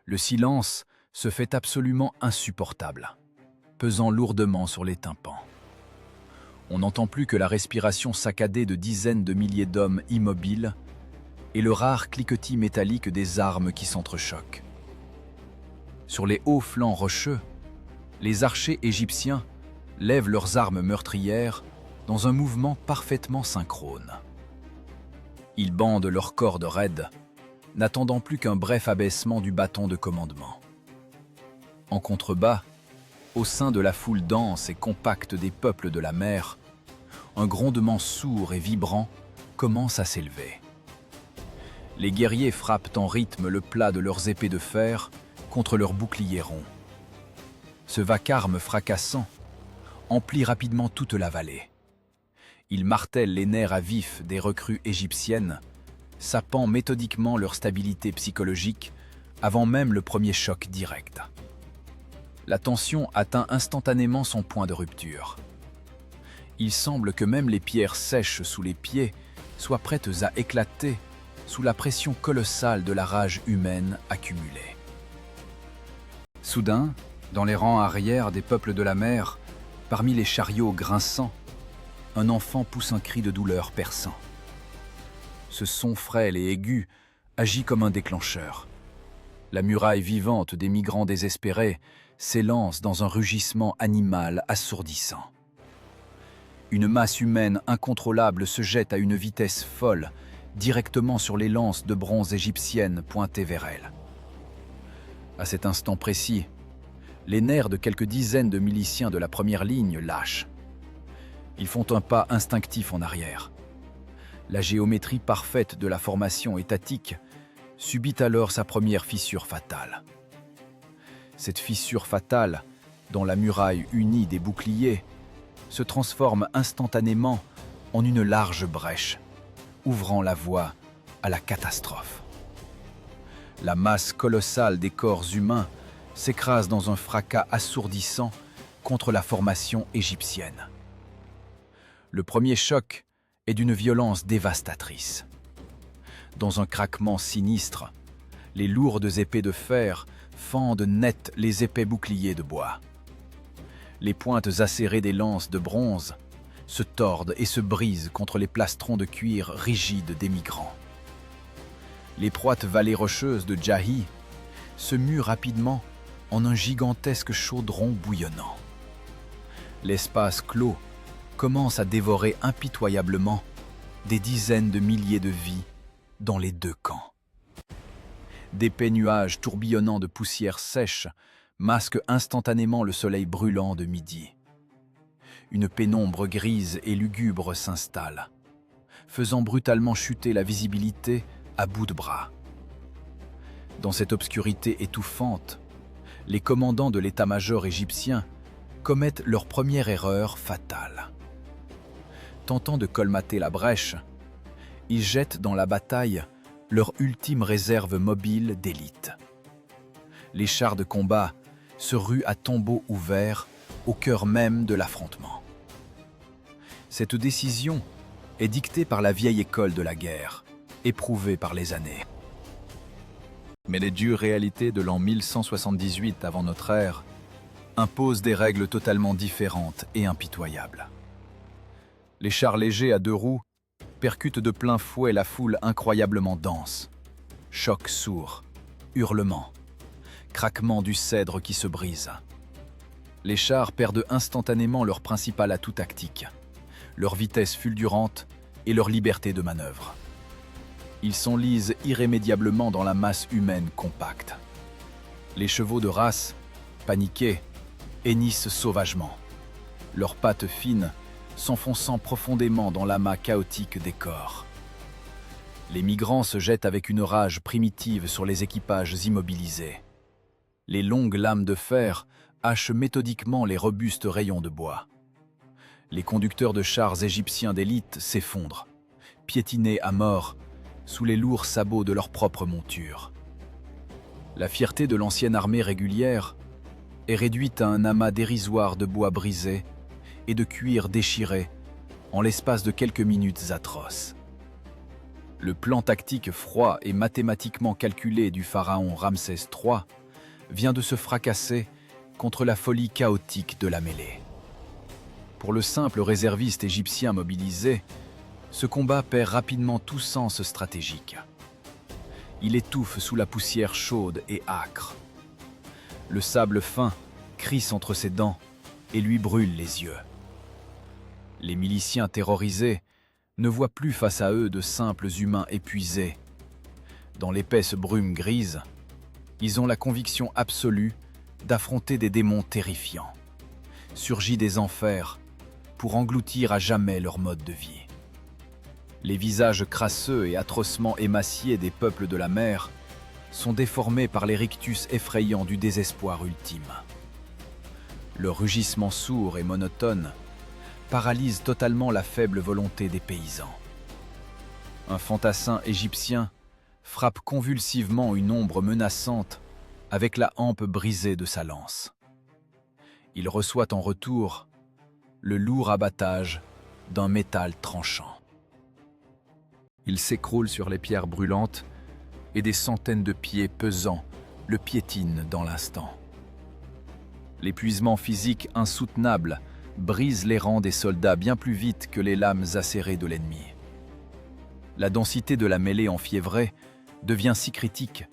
Le silence se fait absolument insupportable, pesant lourdement sur les tympans. On n'entend plus que la respiration saccadée de dizaines de milliers d'hommes immobiles et le rare cliquetis métallique des armes qui s'entrechoquent. Sur les hauts flancs rocheux, les archers égyptiens lèvent leurs armes meurtrières dans un mouvement parfaitement synchrone. Ils bandent leurs cordes raides, n'attendant plus qu'un bref abaissement du bâton de commandement. En contrebas, au sein de la foule dense et compacte des peuples de la mer, un grondement sourd et vibrant commence à s'élever. Les guerriers frappent en rythme le plat de leurs épées de fer contre leurs boucliers ronds. Ce vacarme fracassant emplit rapidement toute la vallée. Ils martèlent les nerfs à vif des recrues égyptiennes, sapant méthodiquement leur stabilité psychologique avant même le premier choc direct. La tension atteint instantanément son point de rupture. Il semble que même les pierres sèches sous les pieds soient prêtes à éclater sous la pression colossale de la rage humaine accumulée. Soudain, dans les rangs arrière des peuples de la mer, parmi les chariots grinçants, un enfant pousse un cri de douleur perçant. Ce son frêle et aigu agit comme un déclencheur. La muraille vivante des migrants désespérés s'élance dans un rugissement animal assourdissant. Une masse humaine incontrôlable se jette à une vitesse folle, directement sur les lances de bronze égyptiennes pointées vers elle. À cet instant précis, les nerfs de quelques dizaines de miliciens de la première ligne lâchent. Ils font un pas instinctif en arrière. La géométrie parfaite de la formation étatique subit alors sa première fissure fatale. Cette fissure fatale, dans la muraille unie des boucliers, se transforme instantanément en une large brèche, ouvrant la voie à la catastrophe. La masse colossale des corps humains s'écrase dans un fracas assourdissant contre la formation égyptienne. Le premier choc est d'une violence dévastatrice. Dans un craquement sinistre, les lourdes épées de fer fendent net les épais boucliers de bois. Les pointes acérées des lances de bronze se tordent et se brisent contre les plastrons de cuir rigides des migrants. L'étroite vallée rocheuse de Djahi se mue rapidement en un gigantesque chaudron bouillonnant. L'espace clos commence à dévorer impitoyablement des dizaines de milliers de vies dans les deux camps. D'épais nuages tourbillonnants de poussière sèche masque instantanément le soleil brûlant de midi. Une pénombre grise et lugubre s'installe, faisant brutalement chuter la visibilité à bout de bras. Dans cette obscurité étouffante, les commandants de l'état-major égyptien commettent leur première erreur fatale. Tentant de colmater la brèche, ils jettent dans la bataille leur ultime réserve mobile d'élite. Les chars de combat se ruent à tombeau ouvert au cœur même de l'affrontement. Cette décision est dictée par la vieille école de la guerre, éprouvée par les années. Mais les dures réalités de l'an 1178 avant notre ère imposent des règles totalement différentes et impitoyables. Les chars légers à 2 roues percutent de plein fouet la foule incroyablement dense. Chocs sourds, hurlements, craquement du cèdre qui se brise. Les chars perdent instantanément leur principal atout tactique, leur vitesse fulgurante et leur liberté de manœuvre. Ils s'enlisent irrémédiablement dans la masse humaine compacte. Les chevaux de race, paniqués, hennissent sauvagement, leurs pattes fines s'enfonçant profondément dans l'amas chaotique des corps. Les migrants se jettent avec une rage primitive sur les équipages immobilisés. Les longues lames de fer hachent méthodiquement les robustes rayons de bois. Les conducteurs de chars égyptiens d'élite s'effondrent, piétinés à mort sous les lourds sabots de leur propre monture. La fierté de l'ancienne armée régulière est réduite à un amas dérisoire de bois brisé et de cuir déchiré en l'espace de quelques minutes atroces. Le plan tactique froid et mathématiquement calculé du pharaon Ramsès III vient de se fracasser contre la folie chaotique de la mêlée. Pour le simple réserviste égyptien mobilisé, ce combat perd rapidement tout sens stratégique. Il étouffe sous la poussière chaude et âcre. Le sable fin crisse entre ses dents et lui brûle les yeux. Les miliciens terrorisés ne voient plus face à eux de simples humains épuisés. Dans l'épaisse brume grise, ils ont la conviction absolue d'affronter des démons terrifiants, surgis des enfers pour engloutir à jamais leur mode de vie. Les visages crasseux et atrocement émaciés des peuples de la mer sont déformés par les rictus effrayants du désespoir ultime. Le rugissement sourd et monotone paralyse totalement la faible volonté des paysans. Un fantassin égyptien frappe convulsivement une ombre menaçante avec la hampe brisée de sa lance. Il reçoit en retour le lourd abattage d'un métal tranchant. Il s'écroule sur les pierres brûlantes et des centaines de pieds pesants le piétinent dans l'instant. L'épuisement physique insoutenable brise les rangs des soldats bien plus vite que les lames acérées de l'ennemi. La densité de la mêlée enfiévrée devient si critique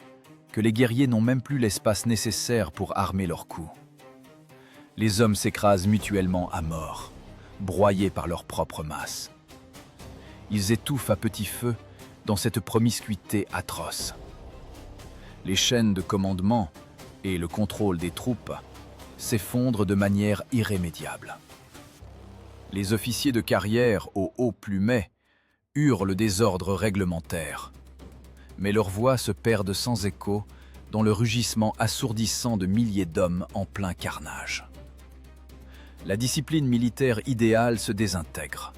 que les guerriers n'ont même plus l'espace nécessaire pour armer leurs coups. Les hommes s'écrasent mutuellement à mort, broyés par leur propre masse. Ils étouffent à petit feu dans cette promiscuité atroce. Les chaînes de commandement et le contrôle des troupes s'effondrent de manière irrémédiable. Les officiers de carrière au haut plumet hurlent des ordres réglementaires, mais leurs voix se perdent sans écho dans le rugissement assourdissant de milliers d'hommes en plein carnage. La discipline militaire idéale se désintègre.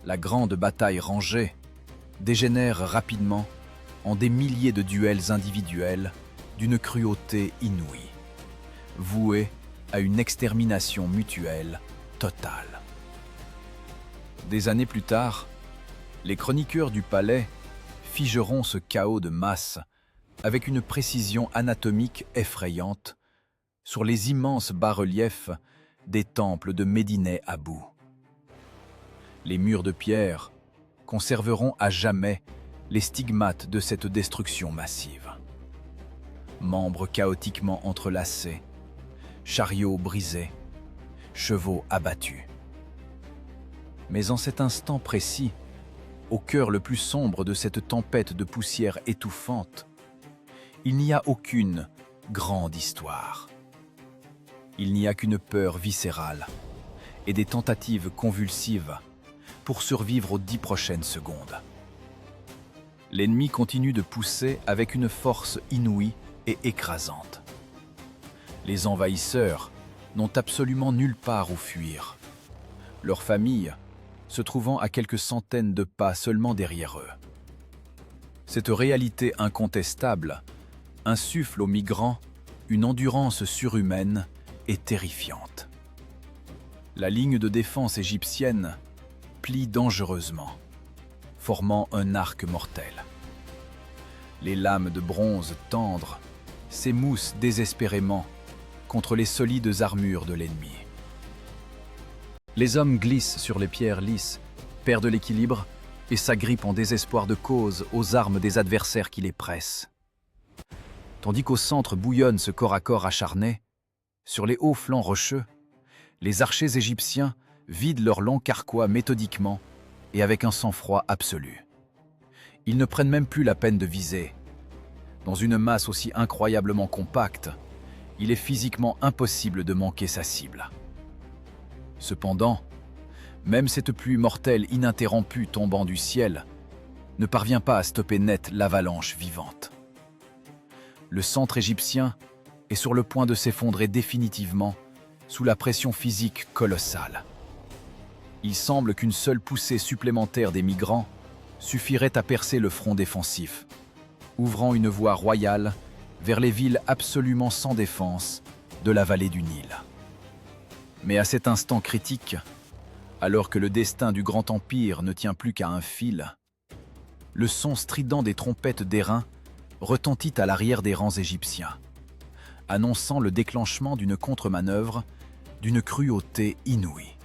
La grande bataille rangée dégénère rapidement en des milliers de duels individuels d'une cruauté inouïe, voués à une extermination mutuelle totale. Des années plus tard, les chroniqueurs du palais figeront ce chaos de masse avec une précision anatomique effrayante sur les immenses bas-reliefs des temples de Médinès-Abou. Les murs de pierre conserveront à jamais les stigmates de cette destruction massive. Membres chaotiquement entrelacés, chariots brisés, chevaux abattus. Mais en cet instant précis, au cœur le plus sombre de cette tempête de poussière étouffante, il n'y a aucune grande histoire. Il n'y a qu'une peur viscérale et des tentatives convulsives pour survivre aux 10 prochaines secondes. L'ennemi continue de pousser avec une force inouïe et écrasante. Les envahisseurs n'ont absolument nulle part où fuir, leur famille se trouvant à quelques centaines de pas seulement derrière eux. Cette réalité incontestable insuffle aux migrants une endurance surhumaine et terrifiante. La ligne de défense égyptienne plie dangereusement, formant un arc mortel. Les lames de bronze tendre s'émoussent désespérément contre les solides armures de l'ennemi. Les hommes glissent sur les pierres lisses, perdent l'équilibre et s'agrippent en désespoir de cause aux armes des adversaires qui les pressent. Tandis qu'au centre bouillonne ce corps à corps acharné, sur les hauts flancs rocheux, les archers égyptiens vident leurs longs carquois méthodiquement et avec un sang-froid absolu. Ils ne prennent même plus la peine de viser. Dans une masse aussi incroyablement compacte, il est physiquement impossible de manquer sa cible. Cependant, même cette pluie mortelle ininterrompue tombant du ciel ne parvient pas à stopper net l'avalanche vivante. Le centre égyptien est sur le point de s'effondrer définitivement sous la pression physique colossale. Il semble qu'une seule poussée supplémentaire des migrants suffirait à percer le front défensif, ouvrant une voie royale vers les villes absolument sans défense de la vallée du Nil. Mais à cet instant critique, alors que le destin du grand empire ne tient plus qu'à un fil, le son strident des trompettes d'airain retentit à l'arrière des rangs égyptiens, annonçant le déclenchement d'une contre-manœuvre d'une cruauté inouïe.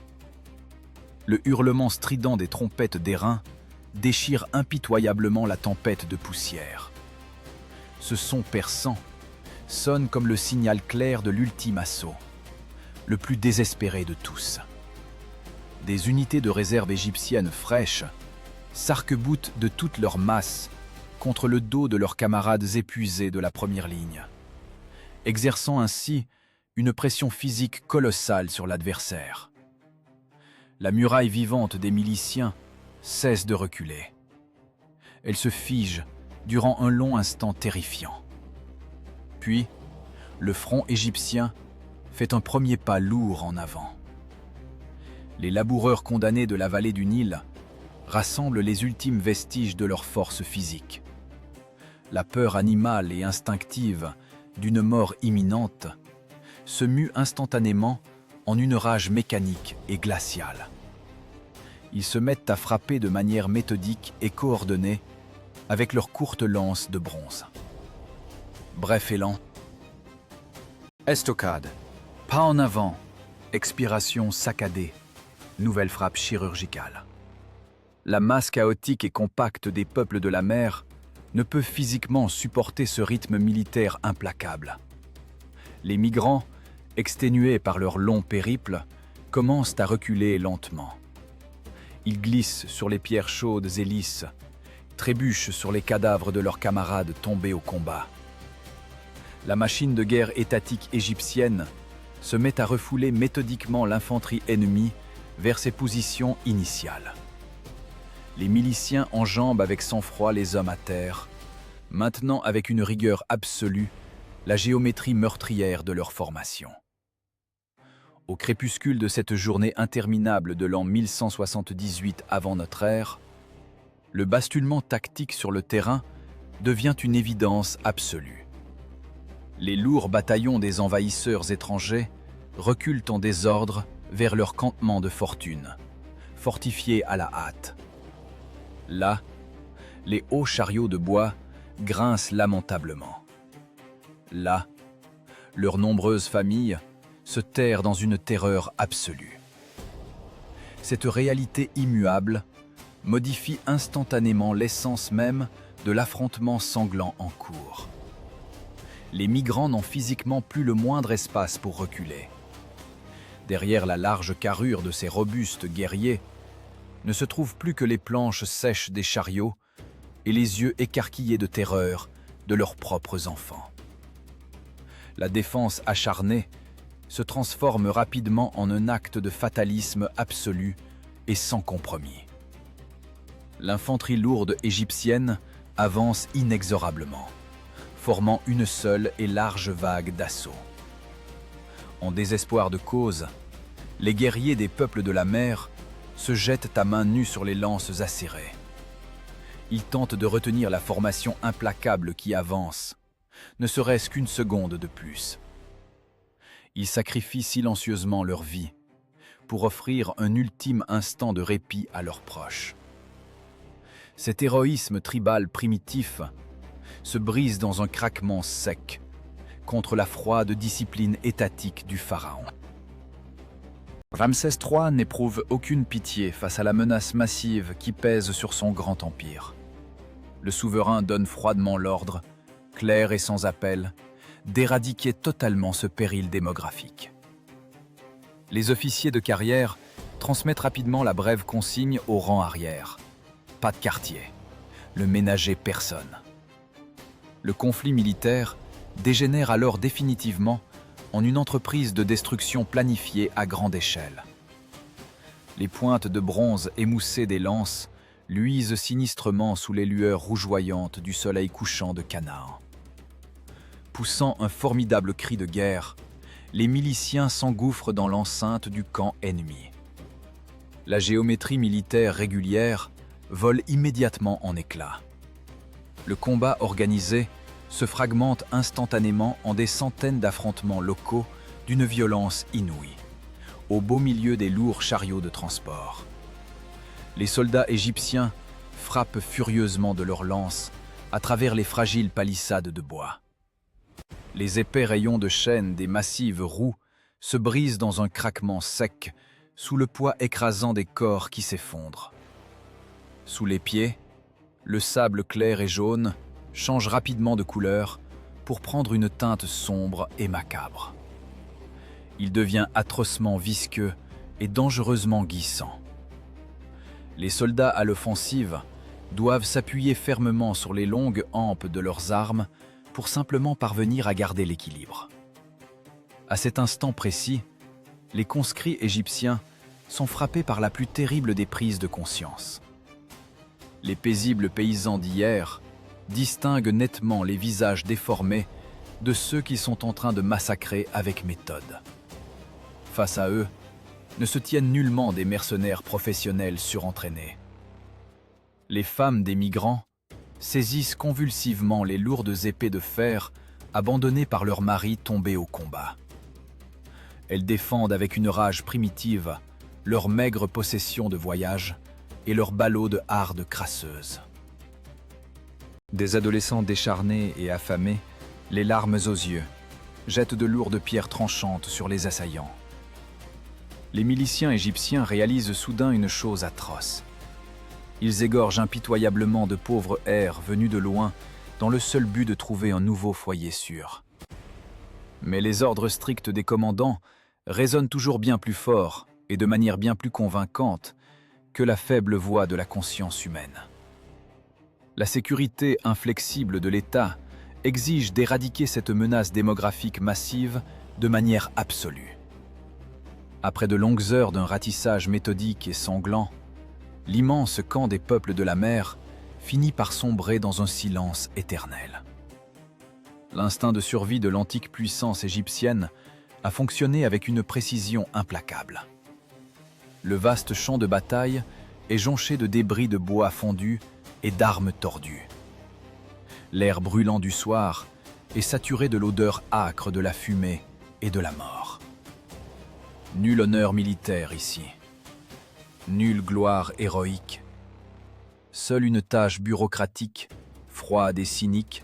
Le hurlement strident des trompettes d'airain déchire impitoyablement la tempête de poussière. Ce son perçant sonne comme le signal clair de l'ultime assaut, le plus désespéré de tous. Des unités de réserve égyptiennes fraîches s'arc-boutent de toute leur masse contre le dos de leurs camarades épuisés de la première ligne, exerçant ainsi une pression physique colossale sur l'adversaire. La muraille vivante des miliciens cesse de reculer. Elle se fige durant un long instant terrifiant. Puis, le front égyptien fait un premier pas lourd en avant. Les laboureurs condamnés de la vallée du Nil rassemblent les ultimes vestiges de leur force physique. La peur animale et instinctive d'une mort imminente se mue instantanément en une rage mécanique et glaciale. Ils se mettent à frapper de manière méthodique et coordonnée avec leurs courtes lances de bronze. Bref élan. Estocade. Pas en avant. Expiration saccadée. Nouvelle frappe chirurgicale. La masse chaotique et compacte des peuples de la mer ne peut physiquement supporter ce rythme militaire implacable. Les migrants, exténués par leur long périple, commencent à reculer lentement. Ils glissent sur les pierres chaudes et lisses, trébuchent sur les cadavres de leurs camarades tombés au combat. La machine de guerre étatique égyptienne se met à refouler méthodiquement l'infanterie ennemie vers ses positions initiales. Les miliciens enjambent avec sang-froid les hommes à terre, maintenant avec une rigueur absolue la géométrie meurtrière de leur formation. Au crépuscule de cette journée interminable de l'an 1178 avant notre ère, le basculement tactique sur le terrain devient une évidence absolue. Les lourds bataillons des envahisseurs étrangers reculent en désordre vers leur campement de fortune, fortifié à la hâte. Là, les hauts chariots de bois grincent lamentablement. Là, leurs nombreuses familles se terrent dans une terreur absolue. Cette réalité immuable modifie instantanément l'essence même de l'affrontement sanglant en cours. Les migrants n'ont physiquement plus le moindre espace pour reculer. Derrière la large carrure de ces robustes guerriers ne se trouvent plus que les planches sèches des chariots et les yeux écarquillés de terreur de leurs propres enfants. La défense acharnée se transforme rapidement en un acte de fatalisme absolu et sans compromis. L'infanterie lourde égyptienne avance inexorablement, formant une seule et large vague d'assaut. En désespoir de cause, les guerriers des peuples de la mer se jettent à main nue sur les lances acérées. Ils tentent de retenir la formation implacable qui avance, ne serait-ce qu'une seconde de plus. Ils sacrifient silencieusement leur vie pour offrir un ultime instant de répit à leurs proches. Cet héroïsme tribal primitif se brise dans un craquement sec contre la froide discipline étatique du pharaon. Ramsès III n'éprouve aucune pitié face à la menace massive qui pèse sur son grand empire. Le souverain donne froidement l'ordre, clair et sans appel, d'éradiquer totalement ce péril démographique. Les officiers de carrière transmettent rapidement la brève consigne au rang arrière. Pas de quartier, le ménager personne. Le conflit militaire dégénère alors définitivement en une entreprise de destruction planifiée à grande échelle. Les pointes de bronze émoussées des lances luisent sinistrement sous les lueurs rougeoyantes du soleil couchant de Canaan. Poussant un formidable cri de guerre, les miliciens s'engouffrent dans l'enceinte du camp ennemi. La géométrie militaire régulière vole immédiatement en éclats. Le combat organisé se fragmente instantanément en des centaines d'affrontements locaux d'une violence inouïe, au beau milieu des lourds chariots de transport. Les soldats égyptiens frappent furieusement de leurs lances à travers les fragiles palissades de bois. Les épais rayons de chêne des massives roues se brisent dans un craquement sec sous le poids écrasant des corps qui s'effondrent. Sous les pieds, le sable clair et jaune change rapidement de couleur pour prendre une teinte sombre et macabre. Il devient atrocement visqueux et dangereusement glissant. Les soldats à l'offensive doivent s'appuyer fermement sur les longues hampes de leurs armes pour simplement parvenir à garder l'équilibre. À cet instant précis, les conscrits égyptiens sont frappés par la plus terrible des prises de conscience. Les paisibles paysans d'hier distinguent nettement les visages déformés de ceux qui sont en train de massacrer avec méthode. Face à eux, ne se tiennent nullement des mercenaires professionnels surentraînés. Les femmes des migrants saisissent convulsivement les lourdes épées de fer abandonnées par leurs maris tombés au combat. Elles défendent avec une rage primitive leur maigre possession de voyage et leurs ballots de hardes crasseuses. Des adolescents décharnés et affamés, les larmes aux yeux, jettent de lourdes pierres tranchantes sur les assaillants. Les miliciens égyptiens réalisent soudain une chose atroce. Ils égorgent impitoyablement de pauvres hères venus de loin dans le seul but de trouver un nouveau foyer sûr. Mais les ordres stricts des commandants résonnent toujours bien plus fort et de manière bien plus convaincante que la faible voix de la conscience humaine. La sécurité inflexible de l'État exige d'éradiquer cette menace démographique massive de manière absolue. Après de longues heures d'un ratissage méthodique et sanglant, l'immense camp des peuples de la mer finit par sombrer dans un silence éternel. L'instinct de survie de l'antique puissance égyptienne a fonctionné avec une précision implacable. Le vaste champ de bataille est jonché de débris de bois fondus et d'armes tordues. L'air brûlant du soir est saturé de l'odeur âcre de la fumée et de la mort. Nul honneur militaire ici, nulle gloire héroïque. Seule une tâche bureaucratique, froide et cynique,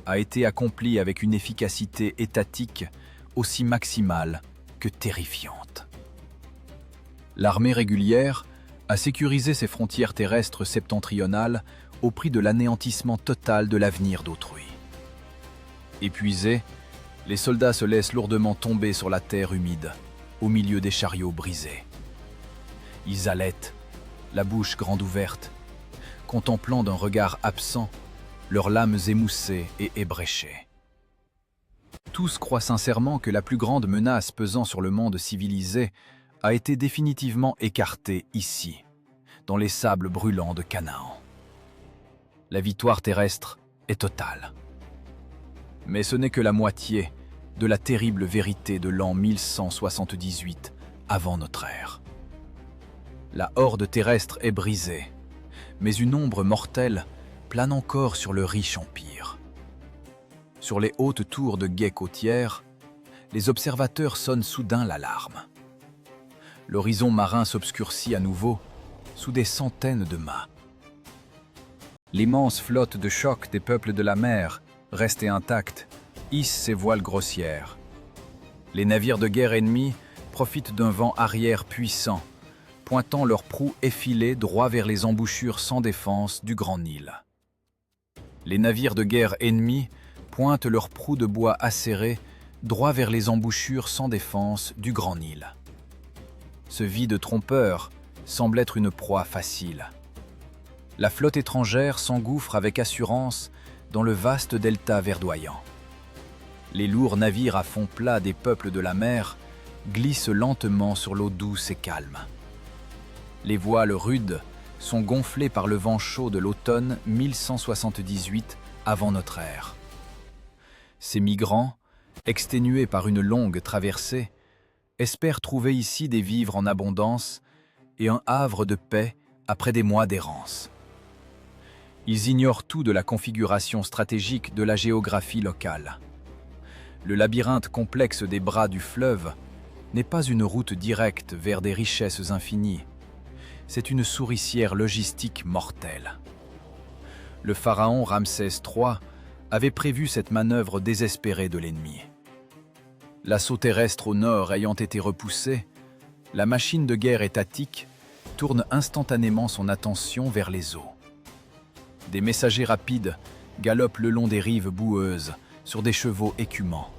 a été accomplie avec une efficacité étatique aussi maximale que terrifiante. L'armée régulière a sécurisé ses frontières terrestres septentrionales au prix de l'anéantissement total de l'avenir d'autrui. Épuisés, les soldats se laissent lourdement tomber sur la terre humide, au milieu des chariots brisés. Ils halètent, la bouche grande ouverte, contemplant d'un regard absent leurs lames émoussées et ébréchées. Tous croient sincèrement que la plus grande menace pesant sur le monde civilisé a été définitivement écartée ici, dans les sables brûlants de Canaan. La victoire terrestre est totale. Mais ce n'est que la moitié de la terrible vérité de l'an 1178 avant notre ère. La horde terrestre est brisée, mais une ombre mortelle plane encore sur le riche empire. Sur les hautes tours de guet côtières, les observateurs sonnent soudain l'alarme. L'horizon marin s'obscurcit à nouveau sous des centaines de mâts. L'immense flotte de choc des peuples de la mer, restée intacte, hisse ses voiles grossières. Les navires de guerre ennemis profitent d'un vent arrière puissant, pointant leurs proues effilées droit vers les embouchures sans défense du Grand Nil. Les navires de guerre ennemis pointent leurs proues de bois acérées droit vers les embouchures sans défense du Grand Nil. Ce vide trompeur semble être une proie facile. La flotte étrangère s'engouffre avec assurance dans le vaste delta verdoyant. Les lourds navires à fond plat des peuples de la mer glissent lentement sur l'eau douce et calme. Les voiles rudes sont gonflées par le vent chaud de l'automne 1178 avant notre ère. Ces migrants, exténués par une longue traversée, espèrent trouver ici des vivres en abondance et un havre de paix après des mois d'errance. Ils ignorent tout de la configuration stratégique de la géographie locale. Le labyrinthe complexe des bras du fleuve n'est pas une route directe vers des richesses infinies. C'est une souricière logistique mortelle. Le pharaon Ramsès III avait prévu cette manœuvre désespérée de l'ennemi. L'assaut terrestre au nord ayant été repoussé, la machine de guerre étatique tourne instantanément son attention vers les eaux. Des messagers rapides galopent le long des rives boueuses sur des chevaux écumants,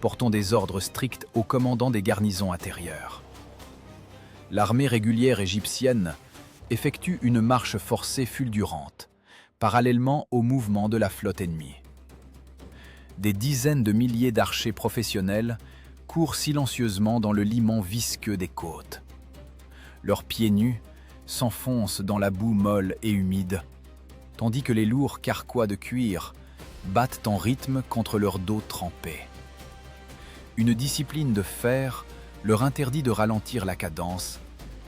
portant des ordres stricts aux commandants des garnisons intérieures. L'armée régulière égyptienne effectue une marche forcée fulgurante, parallèlement au mouvement de la flotte ennemie. Des dizaines de milliers d'archers professionnels courent silencieusement dans le limon visqueux des côtes. Leurs pieds nus s'enfoncent dans la boue molle et humide, tandis que les lourds carquois de cuir battent en rythme contre leur dos trempé. Une discipline de fer leur interdit de ralentir la cadence,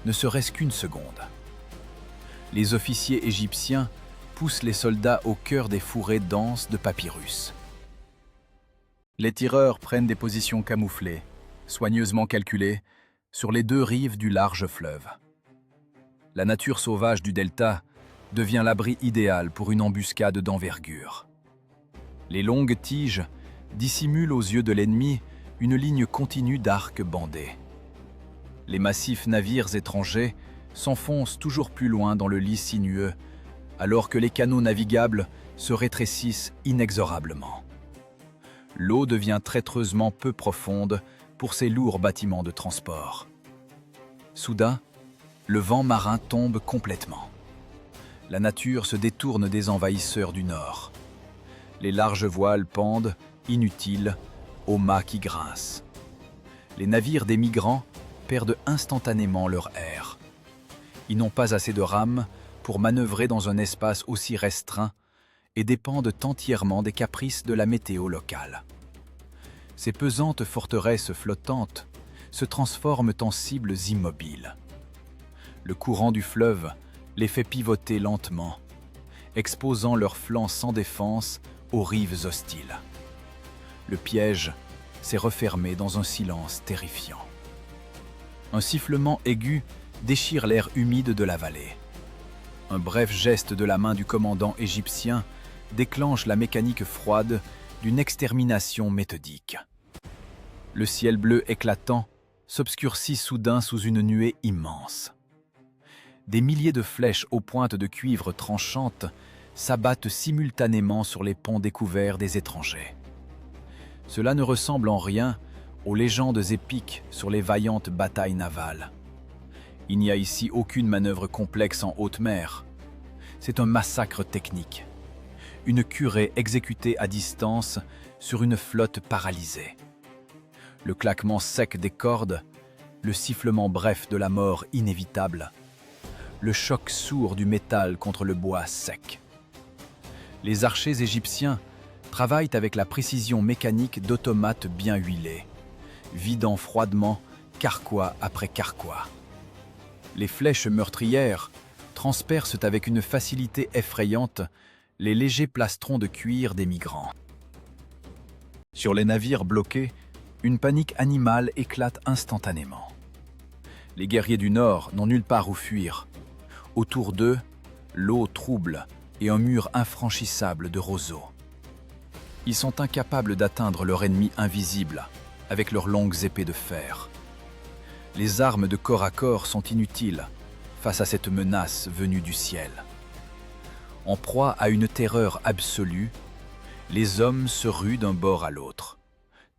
ne serait-ce qu'une seconde. Les officiers égyptiens poussent les soldats au cœur des fourrés denses de papyrus. Les tireurs prennent des positions camouflées, soigneusement calculées, sur les deux rives du large fleuve. La nature sauvage du delta devient l'abri idéal pour une embuscade d'envergure. Les longues tiges dissimulent aux yeux de l'ennemi une ligne continue d'arcs bandés. Les massifs navires étrangers s'enfoncent toujours plus loin dans le lit sinueux, alors que les canaux navigables se rétrécissent inexorablement. L'eau devient traîtreusement peu profonde pour ces lourds bâtiments de transport. Soudain, le vent marin tombe complètement. La nature se détourne des envahisseurs du nord. Les larges voiles pendent, inutiles, aux mâts qui grincent. Les navires des migrants perdent instantanément leur air. Ils n'ont pas assez de rames pour manœuvrer dans un espace aussi restreint et dépendent entièrement des caprices de la météo locale. Ces pesantes forteresses flottantes se transforment en cibles immobiles. Le courant du fleuve les fait pivoter lentement, exposant leurs flancs sans défense aux rives hostiles. Le piège s'est refermé dans un silence terrifiant. Un sifflement aigu déchire l'air humide de la vallée. Un bref geste de la main du commandant égyptien déclenche la mécanique froide d'une extermination méthodique. Le ciel bleu éclatant s'obscurcit soudain sous une nuée immense. Des milliers de flèches aux pointes de cuivre tranchantes s'abattent simultanément sur les ponts découverts des étrangers. Cela ne ressemble en rien aux légendes épiques sur les vaillantes batailles navales. Il n'y a ici aucune manœuvre complexe en haute mer. C'est un massacre technique. une curée exécutée à distance sur une flotte paralysée. Le claquement sec des cordes, le sifflement bref de la mort inévitable, le choc sourd du métal contre le bois sec. Les archers égyptiens travaillent avec la précision mécanique d'automates bien huilés, vidant froidement carquois après carquois. Les flèches meurtrières transpercent avec une facilité effrayante les légers plastrons de cuir des migrants. Sur les navires bloqués, une panique animale éclate instantanément. Les guerriers du Nord n'ont nulle part où fuir. Autour d'eux, l'eau trouble et un mur infranchissable de roseaux. Ils sont incapables d'atteindre leur ennemi invisible avec leurs longues épées de fer. Les armes de corps à corps sont inutiles face à cette menace venue du ciel. En proie à une terreur absolue, les hommes se ruent d'un bord à l'autre,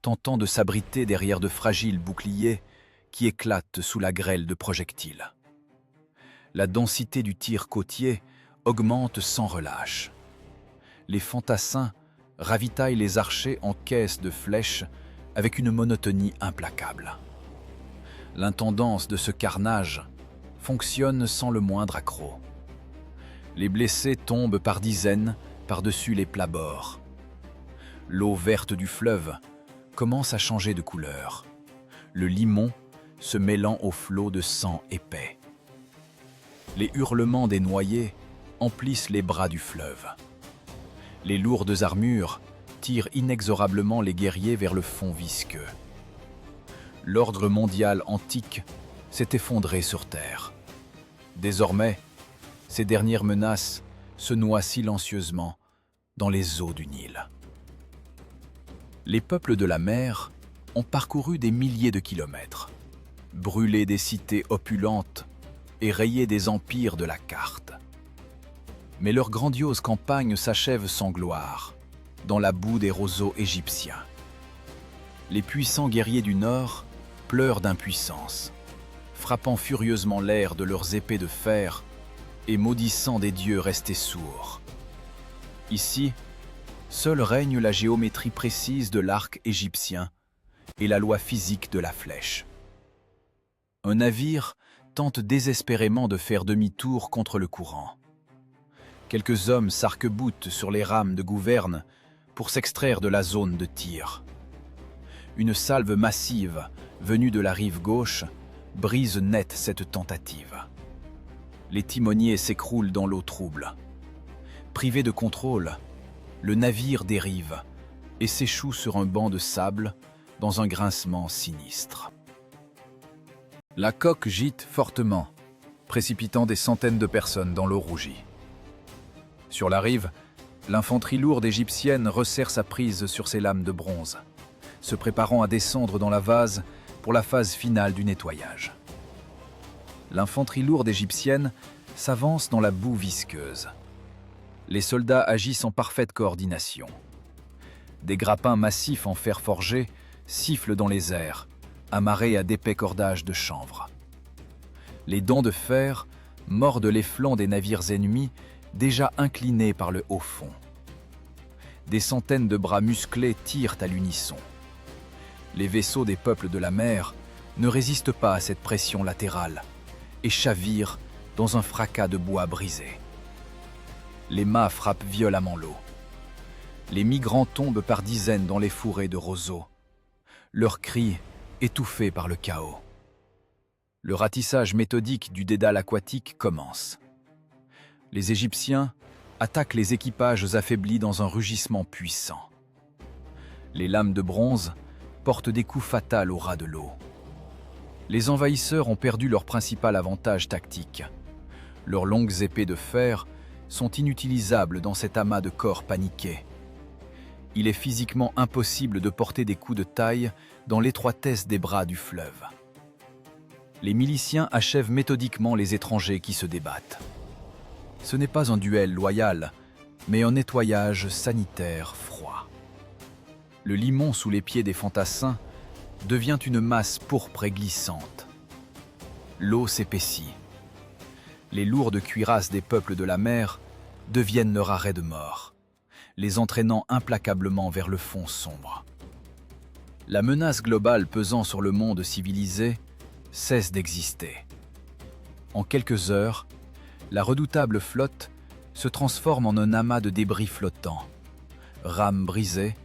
tentant de s'abriter derrière de fragiles boucliers qui éclatent sous la grêle de projectiles. La densité du tir côtier augmente sans relâche. Les fantassins ravitaillent les archers en caisses de flèches avec une monotonie implacable. L'intendance de ce carnage fonctionne sans le moindre accroc. Les blessés tombent par dizaines par-dessus les plabords. L'eau verte du fleuve commence à changer de couleur, le limon se mêlant aux flots de sang épais. Les hurlements des noyés emplissent les bras du fleuve. Les lourdes armures tirent inexorablement les guerriers vers le fond visqueux. L'ordre mondial antique s'est effondré sur terre. Désormais, ces dernières menaces se noient silencieusement dans les eaux du Nil. Les peuples de la mer ont parcouru des milliers de kilomètres, brûlé des cités opulentes et rayé des empires de la carte. Mais leur grandiose campagne s'achève sans gloire, dans la boue des roseaux égyptiens. Les puissants guerriers du Nord pleurent d'impuissance, frappant furieusement l'air de leurs épées de fer et maudissant des dieux restés sourds. Ici, seule règne la géométrie précise de l'arc égyptien et la loi physique de la flèche. Un navire tente désespérément de faire demi-tour contre le courant. Quelques hommes s'arc-boutent sur les rames de gouverne pour s'extraire de la zone de tir. Une salve massive, venue de la rive gauche, brise net cette tentative. Les timoniers s'écroulent dans l'eau trouble. Privé de contrôle, le navire dérive et s'échoue sur un banc de sable dans un grincement sinistre. La coque gîte fortement, précipitant des centaines de personnes dans l'eau rougie. Sur la rive, l'infanterie lourde égyptienne resserre sa prise sur ses lames de bronze, se préparant à descendre dans la vase pour la phase finale du nettoyage. L'infanterie lourde égyptienne s'avance dans la boue visqueuse. Les soldats agissent en parfaite coordination. Des grappins massifs en fer forgé sifflent dans les airs, amarrés à d'épais cordages de chanvre. Les dents de fer mordent les flancs des navires ennemis déjà inclinés par le haut fond. Des centaines de bras musclés tirent à l'unisson. Les vaisseaux des peuples de la mer ne résistent pas à cette pression latérale et chavirent dans un fracas de bois brisé. Les mâts frappent violemment l'eau. Les migrants tombent par dizaines dans les fourrés de roseaux, leurs cris étouffés par le chaos. Le ratissage méthodique du dédale aquatique commence. Les Égyptiens attaquent les équipages affaiblis dans un rugissement puissant. Les lames de bronze portent des coups fatals au ras de l'eau. Les envahisseurs ont perdu leur principal avantage tactique. Leurs longues épées de fer sont inutilisables dans cet amas de corps paniqués. Il est physiquement impossible de porter des coups de taille dans l'étroitesse des bras du fleuve. Les miliciens achèvent méthodiquement les étrangers qui se débattent. Ce n'est pas un duel loyal, mais un nettoyage sanitaire froid. Le limon sous les pieds des fantassins devient une masse pourpre et glissante. L'eau s'épaissit. Les lourdes cuirasses des peuples de la mer deviennent leur arrêt de mort, les entraînant implacablement vers le fond sombre. La menace globale pesant sur le monde civilisé cesse d'exister. En quelques heures, la redoutable flotte se transforme en un amas de débris flottants. Rames brisées,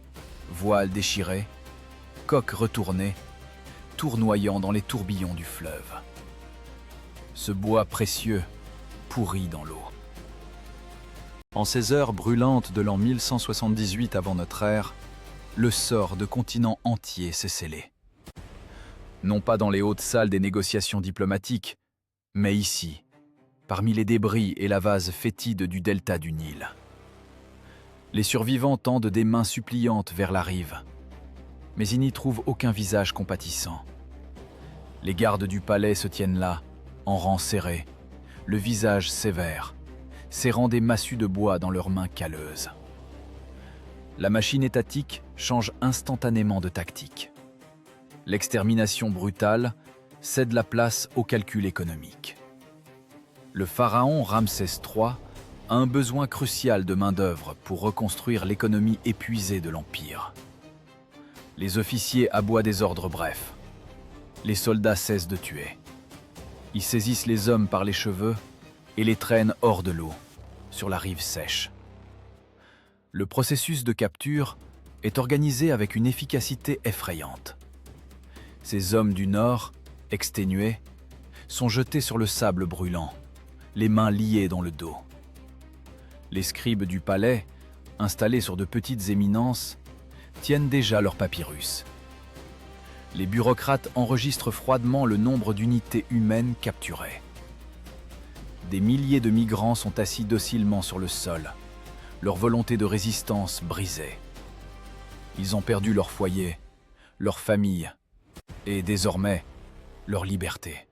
voiles déchirées, coques retournées, tournoyant dans les tourbillons du fleuve. Ce bois précieux pourrit dans l'eau. En ces heures brûlantes de l'an 1178 avant notre ère, le sort de continents entiers s'est scellé. Non pas dans les hautes salles des négociations diplomatiques, mais ici, parmi les débris et la vase fétide du delta du Nil. Les survivants tendent des mains suppliantes vers la rive, mais ils n'y trouvent aucun visage compatissant. Les gardes du palais se tiennent là, en rang serré, le visage sévère, serrant des massues de bois dans leurs mains calleuses. La machine étatique change instantanément de tactique. L'extermination brutale cède la place au calcul économique. Le pharaon Ramsès III a un besoin crucial de main-d'œuvre pour reconstruire l'économie épuisée de l'Empire. Les officiers aboient des ordres brefs. Les soldats cessent de tuer. Ils saisissent les hommes par les cheveux et les traînent hors de l'eau, sur la rive sèche. Le processus de capture est organisé avec une efficacité effrayante. Ces hommes du Nord, exténués, sont jetés sur le sable brûlant, les mains liées dans le dos. Les scribes du palais, installés sur de petites éminences, tiennent déjà leurs papyrus. Les bureaucrates enregistrent froidement le nombre d'unités humaines capturées. Des milliers de migrants sont assis docilement sur le sol, leur volonté de résistance brisée. Ils ont perdu leur foyer, leur famille et désormais leur liberté.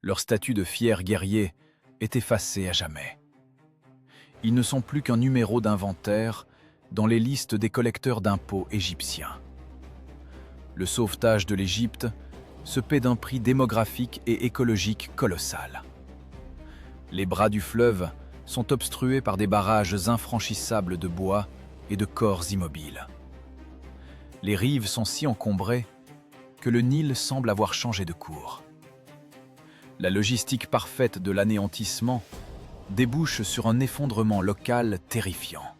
Leur statut de fiers guerriers est effacé à jamais. Ils ne sont plus qu'un numéro d'inventaire dans les listes des collecteurs d'impôts égyptiens. Le sauvetage de l'Égypte se paie d'un prix démographique et écologique colossal. Les bras du fleuve sont obstrués par des barrages infranchissables de bois et de corps immobiles. Les rives sont si encombrées que le Nil semble avoir changé de cours. La logistique parfaite de l'anéantissement débouche sur un effondrement local terrifiant.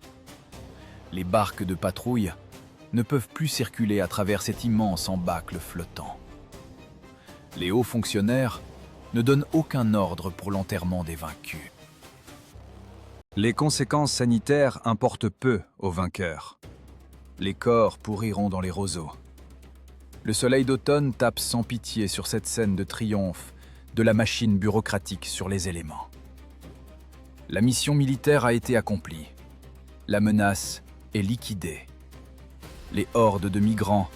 Les barques de patrouille ne peuvent plus circuler à travers cet immense embâcle flottant. Les hauts fonctionnaires ne donnent aucun ordre pour l'enterrement des vaincus. Les conséquences sanitaires importent peu aux vainqueurs. Les corps pourriront dans les roseaux. Le soleil d'automne tape sans pitié sur cette scène de triomphe de la machine bureaucratique sur les éléments. La mission militaire a été accomplie. La menace est liquidée. Les hordes de migrants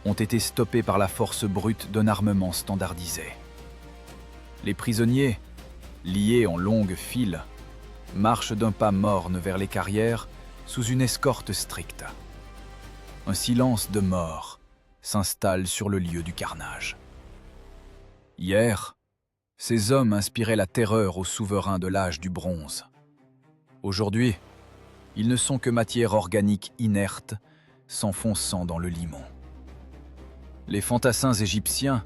ont été stoppées par la force brute d'un armement standardisé. Les prisonniers, liés en longues files, marchent d'un pas morne vers les carrières sous une escorte stricte. Un silence de mort s'installe sur le lieu du carnage. Hier, ces hommes inspiraient la terreur aux souverains de l'âge du bronze. Aujourd'hui, ils ne sont que matière organique inerte, s'enfonçant dans le limon. Les fantassins égyptiens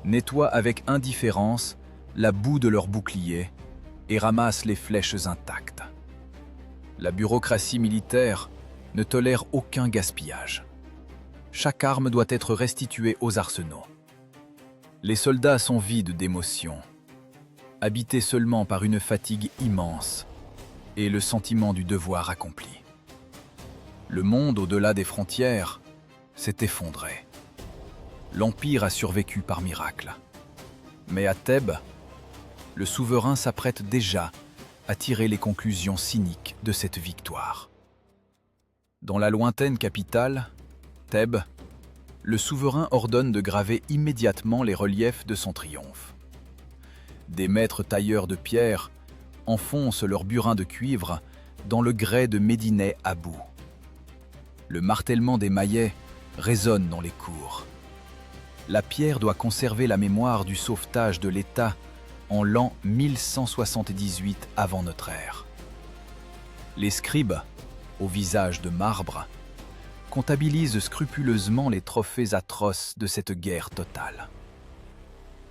nettoient avec indifférence la boue de leurs boucliers et ramassent les flèches intactes. La bureaucratie militaire ne tolère aucun gaspillage. Chaque arme doit être restituée aux arsenaux. Les soldats sont vides d'émotion, habités seulement par une fatigue immense et le sentiment du devoir accompli. Le monde au-delà des frontières s'est effondré. L'Empire a survécu par miracle. Mais à Thèbes, le souverain s'apprête déjà à tirer les conclusions cyniques de cette victoire. Dans la lointaine capitale, Thèbes, le souverain ordonne de graver immédiatement les reliefs de son triomphe. Des maîtres tailleurs de pierre enfoncent leurs burins de cuivre dans le grès de Médinet Abou. Le martèlement des maillets résonne dans les cours. La pierre doit conserver la mémoire du sauvetage de l'État en l'an 1178 avant notre ère. Les scribes, au visage de marbre, comptabilise scrupuleusement les trophées atroces de cette guerre totale.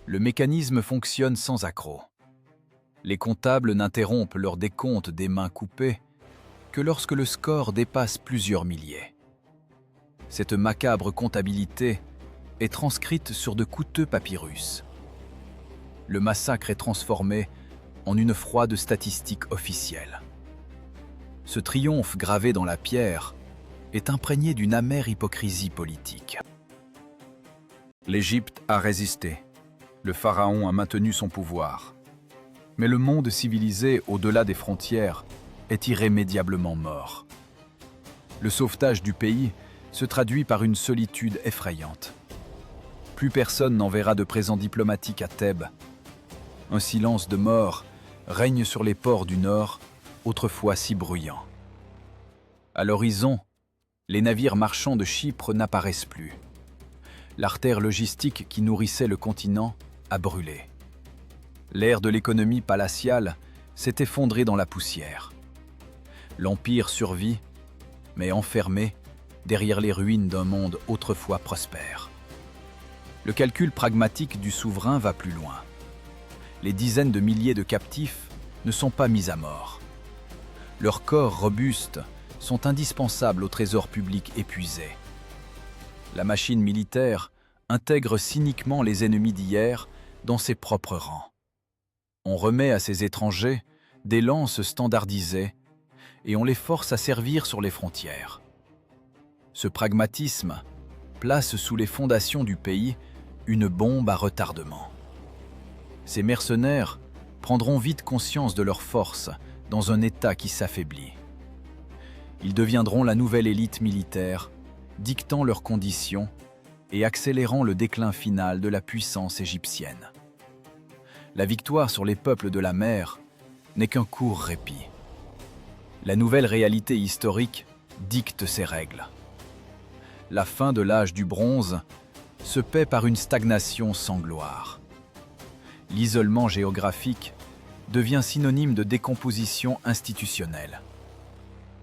Le mécanisme fonctionne sans accroc. Les comptables n'interrompent leur décompte des mains coupées que lorsque le score dépasse plusieurs milliers. Cette macabre comptabilité est transcrite sur de coûteux papyrus. Le massacre est transformé en une froide statistique officielle. Ce triomphe gravé dans la pierre est imprégné d'une amère hypocrisie politique. L'Égypte a résisté. Le pharaon a maintenu son pouvoir. Mais le monde civilisé au-delà des frontières est irrémédiablement mort. Le sauvetage du pays se traduit par une solitude effrayante. Plus personne n'enverra de présent diplomatique à Thèbes. Un silence de mort règne sur les ports du Nord, autrefois si bruyants. À l'horizon, les navires marchands de Chypre n'apparaissent plus. L'artère logistique qui nourrissait le continent a brûlé. L'ère de l'économie palatiale s'est effondrée dans la poussière. L'Empire survit, mais enfermé derrière les ruines d'un monde autrefois prospère. Le calcul pragmatique du souverain va plus loin. Les dizaines de milliers de captifs ne sont pas mis à mort. Leurs corps robustes sont indispensables au trésor public épuisé. La machine militaire intègre cyniquement les ennemis d'hier dans ses propres rangs. On remet à ces étrangers des lances standardisées et on les force à servir sur les frontières. Ce pragmatisme place sous les fondations du pays une bombe à retardement. Ces mercenaires prendront vite conscience de leur force dans un État qui s'affaiblit. Ils deviendront la nouvelle élite militaire, dictant leurs conditions et accélérant le déclin final de la puissance égyptienne. La victoire sur les peuples de la mer n'est qu'un court répit. La nouvelle réalité historique dicte ses règles. La fin de l'âge du bronze se paie par une stagnation sans gloire. L'isolement géographique devient synonyme de décomposition institutionnelle.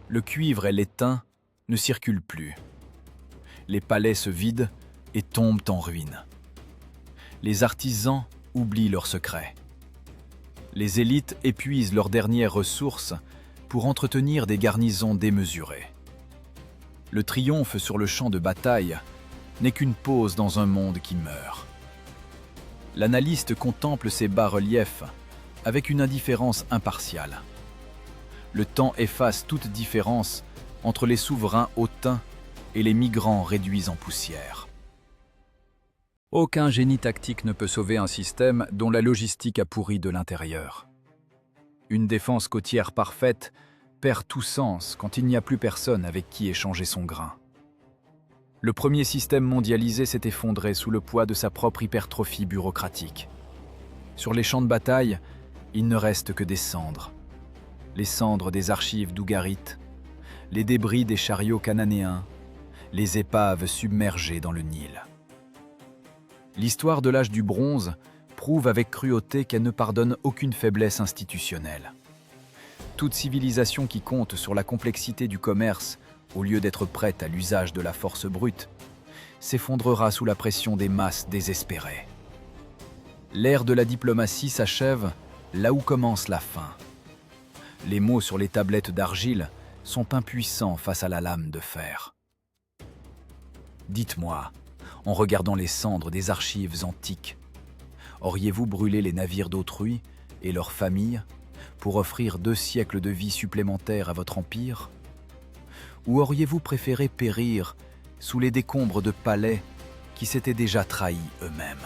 Le cuivre et l'étain ne circulent plus. Les palais se vident et tombent en ruine. Les artisans oublient leurs secrets. Les élites épuisent leurs dernières ressources pour entretenir des garnisons démesurées. Le triomphe sur le champ de bataille n'est qu'une pause dans un monde qui meurt. L'analyste contemple ces bas-reliefs avec une indifférence impartiale. Le temps efface toute différence entre les souverains hautains et les migrants réduits en poussière. Aucun génie tactique ne peut sauver un système dont la logistique a pourri de l'intérieur. Une défense côtière parfaite perd tout sens quand il n'y a plus personne avec qui échanger son grain. Le premier système mondialisé s'est effondré sous le poids de sa propre hypertrophie bureaucratique. Sur les champs de bataille, il ne reste que des cendres. Les cendres des archives d'Ougarit, les débris des chariots cananéens, les épaves submergées dans le Nil. L'histoire de l'âge du bronze prouve avec cruauté qu'elle ne pardonne aucune faiblesse institutionnelle. Toute civilisation qui compte sur la complexité du commerce, au lieu d'être prête à l'usage de la force brute, s'effondrera sous la pression des masses désespérées. L'ère de la diplomatie s'achève là où commence la fin. Les mots sur les tablettes d'argile sont impuissants face à la lame de fer. Dites-moi, en regardant les cendres des archives antiques, auriez-vous brûlé les navires d'autrui et leurs familles pour offrir 2 siècles de vie supplémentaires à votre empire? Ou auriez-vous préféré périr sous les décombres de palais qui s'étaient déjà trahis eux-mêmes?